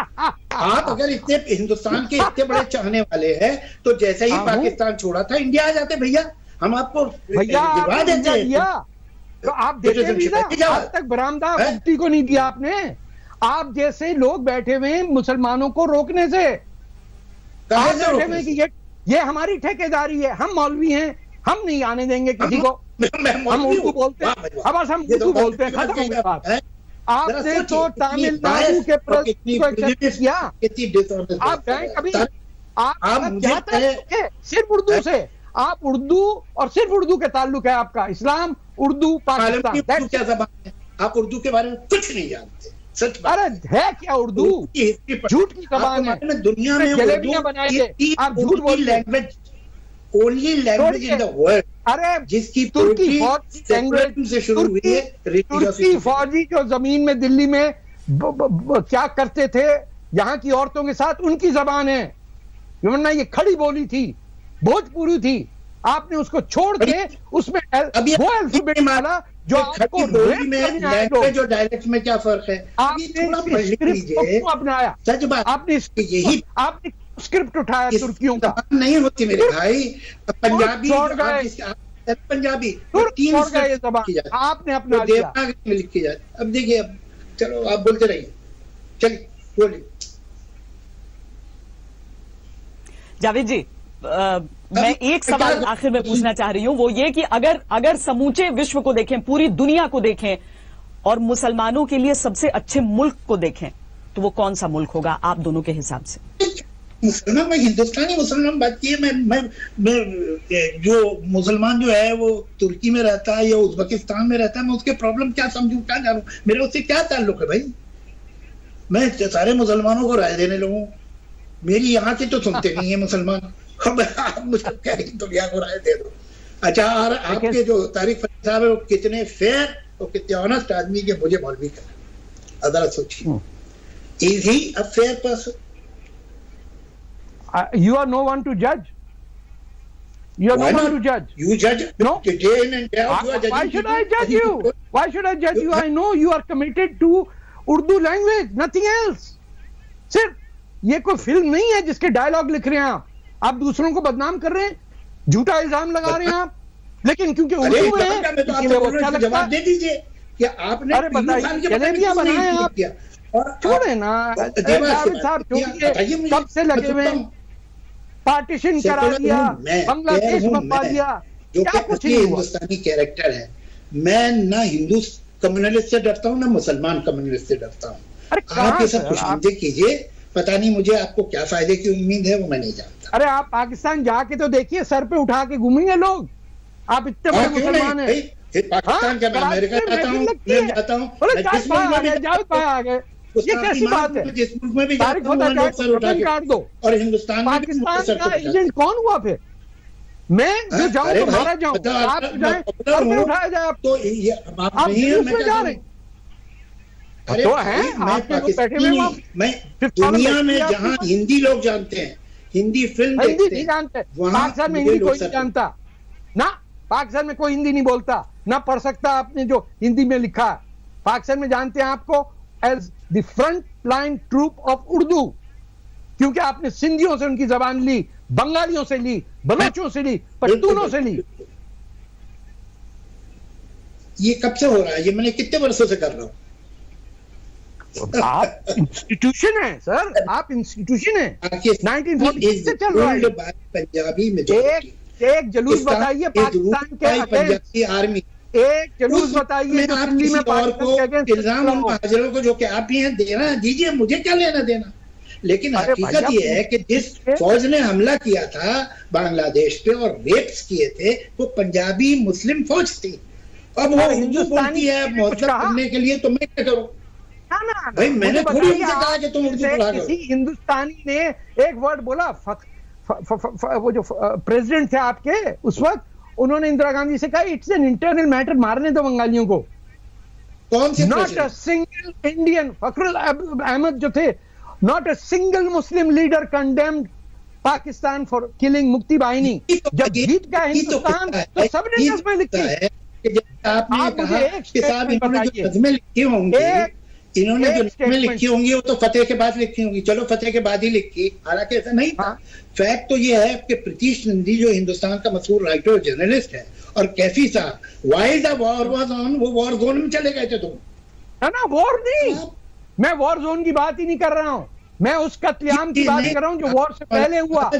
आप अगर इतने हिंदुस्तान के इतने बड़े चाहने वाले हैं तो जैसे ही पाकिस्तान छोड़ा था इंडिया आ जाते भैया, हम आपको दिवा देते। तो आप देते वीजा, आज तक बरामदा मुफ्ती को नहीं दिया आपने। आप जैसे लोग बैठे हुए हैं मुसलमानों को रोकने से। आप बैठे हुए कि ये हमारी ठेकेदारी है, हम मौलवी हैं, हम नहीं आने देंगे किसी को। हम उर्दू बोलते हैं, अब हम उर्दू बोलते हैं, खत्म हो गया बात। आपने तो तमिलनाडु के प्रेसिडेंट किया, आप गए कभी? आप क्या सिर्फ उर्दू से, आप उर्दू और सिर्फ उर्दू के ताल्लुक है आपका। इस्लाम, उर्दू, पाकिस्तान, क्या जबान है? आप उर्दू के बारे में कुछ नहीं जानते, सच। अरे है क्या उर्दू? झूठ की जबान है। दुनिया में जलेबियां बनाएंगे, आप झूठ बोल language, only language in the world. अरे जिसकी तुर्की फौजी से शुरू हुई है। तुर्की फौजी जो जमीन में दिल्ली में क्या करते थे यहाँ की औरतों के साथ, उनकी जबान है। वरना ये खड़ी बोली थी, भोजपुरी थी। आपने उसको छोड़ के उसमें वो अल्फाबेट डाला जो आपको लैंग्वेज और डायलेक्ट में क्या फर्क है? आपने अपनाया, सच बात। आपने यही आपने स्क्रिप्ट उठाया तुर्कियों का। नहीं होती मेरे भाई, पंजाबी पंजाबी आपने अपना देवनागरी में लिखी जाती। अब देखिए, अब चलो आप बोलते रहिए, चलिए बोलिए। जावेद जी, मैं एक सवाल आखिर में पूछना चाह रही हूं, वो ये कि अगर समूचे विश्व को देखें, पूरी दुनिया को देखें और मुसलमानों के लिए सबसे अच्छे मुल्क को देखें, तो वो कौन सा मुल्क होगा आप दोनों के हिसाब से? मुसलमान, मैं हिंदुस्तानी मुसलमान बात की है। मैं जो मुसलमान जो है वो तुर्की में रहता है या उज्बेकिस्तान में रहता है, मैं उसके प्रॉब्लम क्या समझूं, क्या जानूं? मेरे उससे क्या ताल्लुक है भाई? मैं सारे मुसलमानों को राय देने लगूं? मेरी यहाँ की तो सुनते नहीं है मुसलमान। आप मुझे क्या दुनिया को राय दे दो। अच्छा, और आपके जो तारिक फरीद साहब है वो कितने फेयर और कितने ऑनेस्ट आदमी के मुझे मौलवी कर। अदालत सोचिए, is he a fair person? You are no one to judge. You are no one to judge. You judge? No. Day in and day out you are judging. Why should I judge you? Why should I judge you? I know you are committed to Urdu language, nothing else. सिर्फ ये कोई film नहीं है जिसके dialogue लिख रहे हैं आप दूसरों को बदनाम कर रहे हैं, झूठा इल्जाम लगा रहे हैं आप। लेकिन क्योंकि उर्दू में है, जवाब दे दीजिए कि आपने, अरे बताइए, जलेबियां बनाए आप, छोड़े ना साहब, छोड़िए, कब से लगे हुए हैं, पार्टीशन करा दिया, बांग्लादेश बंपा दिया, क्या कुछ नहीं हुआ। हिंदुस्तानी कैरेक्टर है। मैं ना हिंदू कम्युनलिस्ट से डरता हूँ ना मुसलमान कम्युनलिस्ट से डरता हूँ। आप ये सब खुशनुदी कीजिए, पता नहीं मुझे आपको क्या फायदे की उम्मीद है वो मैं नहीं जानता। अरे आप पाकिस्तान जाके तो देखिए, सर पे उठा के घूमेंगे लोग। आप इतने बड़े मुसलमान हैं, ये पाकिस्तान क्या, मैं अमेरिका जाता हूँ, मैं जाता हूँ, मैं जिस मुल्क में भी ये कैसी बात है? जिस मुल्क में भी जाता हूँ वहाँ लोग सर उठा के काट दो। और हिंदुस्तान में भी पाकिस्तान सर का उठाते हैं। एजेंट कौन हुआ फिर? मैं जो जाऊं अरे तो भाई, मारा जाऊं, मतलब आप मैं जाएं पॉपुलर और मैं हूँ, उठाया जाए। तो ये आप आप नहीं है, न्यूज़ मैं में क्या जा करूं? रहे हैं। अरे तो भाई, हैं, मैं आपके लोग बैठे हुए पाकिस्तानी, वहाँ। मैं फिर कौन दुनिया बैठी में है आपके जहां पास? हिंदी लोग जानते हैं, हिंदी फिल्म हिंदी देखते नहीं हैं, जानते, वहां पाकिस्तान में मुझे हिंदी लोग कोई नहीं सर जानता ना। पाकिस्तान में कोई हिंदी नहीं बोलता ना, पढ़ सकता आपने जो हिंदी में लिखा है। पाकिस्तान में जानते हैं आपको as the front line troop of Urdu, क्योंकि आपने सिंधियों से उनकी जबान ली, बंगालियों से ली, बलोचों से ली, पश्तूनों से ली। ये कब से हो रहा है? ये मैंने कितने वर्षों से कर रहा हूँ। आप इंस्टीट्यूशन है सर, आप इंस्टीट्यूशन है। 1946 से चल रहा है। पंजाबी में एक जलूस बताइए पाकिस्तान के अगेंस्ट, पंजाबी आर्मी, एक जलूस बताइए जो आप दिल्ली में किसी और को इल्जाम उन पाकिस्तान महाजरों को जो कि आप ही हैं देना दीजिए, मुझे क्या लेना देना। लेकिन अरे हकीकत भाई, ये है कि जिस फौज ने हमला किया था बांग्लादेश पे और रेप्स किए थे, वो पंजाबी मुस्लिम फौज थी। अब वो उर्दू बोलती है मतलब करने के लिए, तो मैं क्या करूं? ना भाई मैंने थोड़ी उनसे कहा कि तुम उर्दू पढ़ा किसी हिंदुस्तानी ने एक वर्ड बोला, वो जो प्रेसिडेंट थे आपके उस वक्त, उन्होंने इंदिरा गांधी से कहा इट्स एन इंटरनल मैटर, मारने दो बंगालियों को। कौन से? Not a single Indian, Fakhrul Ahmad जो थे, not a single Muslim leader condemned Pakistan for killing Mukti Bahini. जब जीत गया हिंदुस्तान तो सबने नज़्में लिखी। आपने कहा कि साहब इन्होंने जो नज़्में लिखी होंगी, इन्होंने जो नज़्में लिखी होंगी वो तो फतेह के बाद लिखी होंगी। चलो फतेह के बाद ही लिखी, हालांकि ऐसा नहीं था। फैक्ट तो ये है कि प्रीतीश नंदी जो हिंदुस्तान का मशहूर राइटर और जर्नलिस्ट है, और कैफी साहब, while the war was on, वो वॉर जोन में चले गए थे तुम, है ना? वॉर नहीं, मैं वॉर जोन की बात ही नहीं कर रहा हूं, मैं उस कत्लेआम की बात कर रहा हूं जो वॉर से पहले हुआ,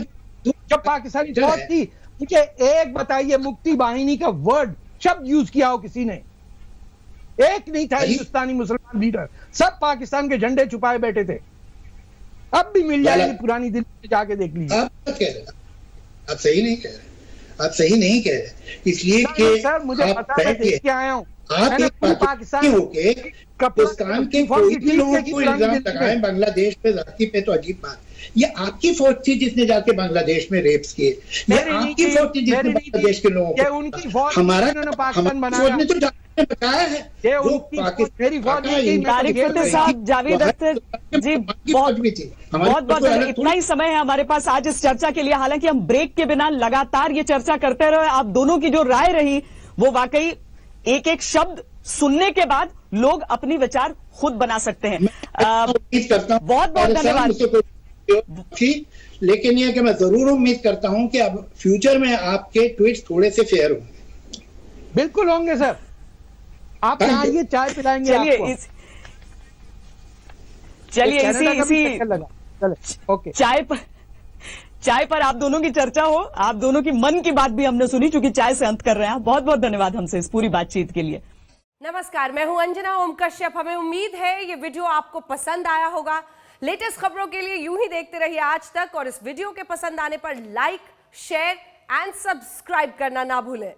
जब पाकिस्तानी फौज थी। मुझे एक बताइए मुक्ति बाहिनी का वर्ड, शब्द यूज किया हो किसी ने? एक नहीं था हिंदुस्तानी मुसलमान लीडर, सब पाकिस्तान के झंडे छुपाए बैठे थे। अब भी मिल जाएगी पुरानी दिल्ली में, जाके देख लीजिए। आप सही नहीं कह रहे, आप सही नहीं कह रहे, इसलिए कि सर मुझे पता है, देख के आया हूं। आप एक पाकिस्तानी होके हिंदुस्तान के कोई भी लोगों को इल्जाम लगाएं बांग्लादेश पे, जाति पे, तो अजीब बात। ये आपकी फौज थी जिसने जाके बांग्लादेश में रेप्स किए, ये आपकी फौज थी जिसने बांग्लादेश के लोगों को, हमारा फौज ने तो जाके बचाया है। साहब, जावेद अख्तर जी, बहुत बहुत इतना ही समय है हमारे पास आज इस चर्चा के लिए। हालांकि हम ब्रेक के बिना लगातार ये चर्चा करते रहे। आप दोनों की जो राय रही वो वाकई एक एक शब्द सुनने के बाद लोग अपनी विचार खुद बना सकते हैं। बहुत बहुत धन्यवाद। लेकिन यह कि मैं जरूर उम्मीद करता हूं कि अब फ्यूचर में आपके ट्वीट्स थोड़े से फेयर होंगे। बिल्कुल होंगे सर, आप आइए, चाय पिलाएंगे आपको। चलिए इसी चाय पर आप दोनों की चर्चा हो, आप दोनों की मन की बात भी हमने सुनी, चूंकि चाय से अंत कर रहे हैं। बहुत बहुत धन्यवाद हमसे इस पूरी बातचीत के लिए। नमस्कार, मैं हूं अंजना ओम कश्यप। हमें उम्मीद है ये वीडियो आपको पसंद आया होगा। लेटेस्ट खबरों के लिए यूं ही देखते रहिए आज तक, और इस वीडियो के पसंद आने पर लाइक, शेयर एंड सब्सक्राइब करना ना भूलें।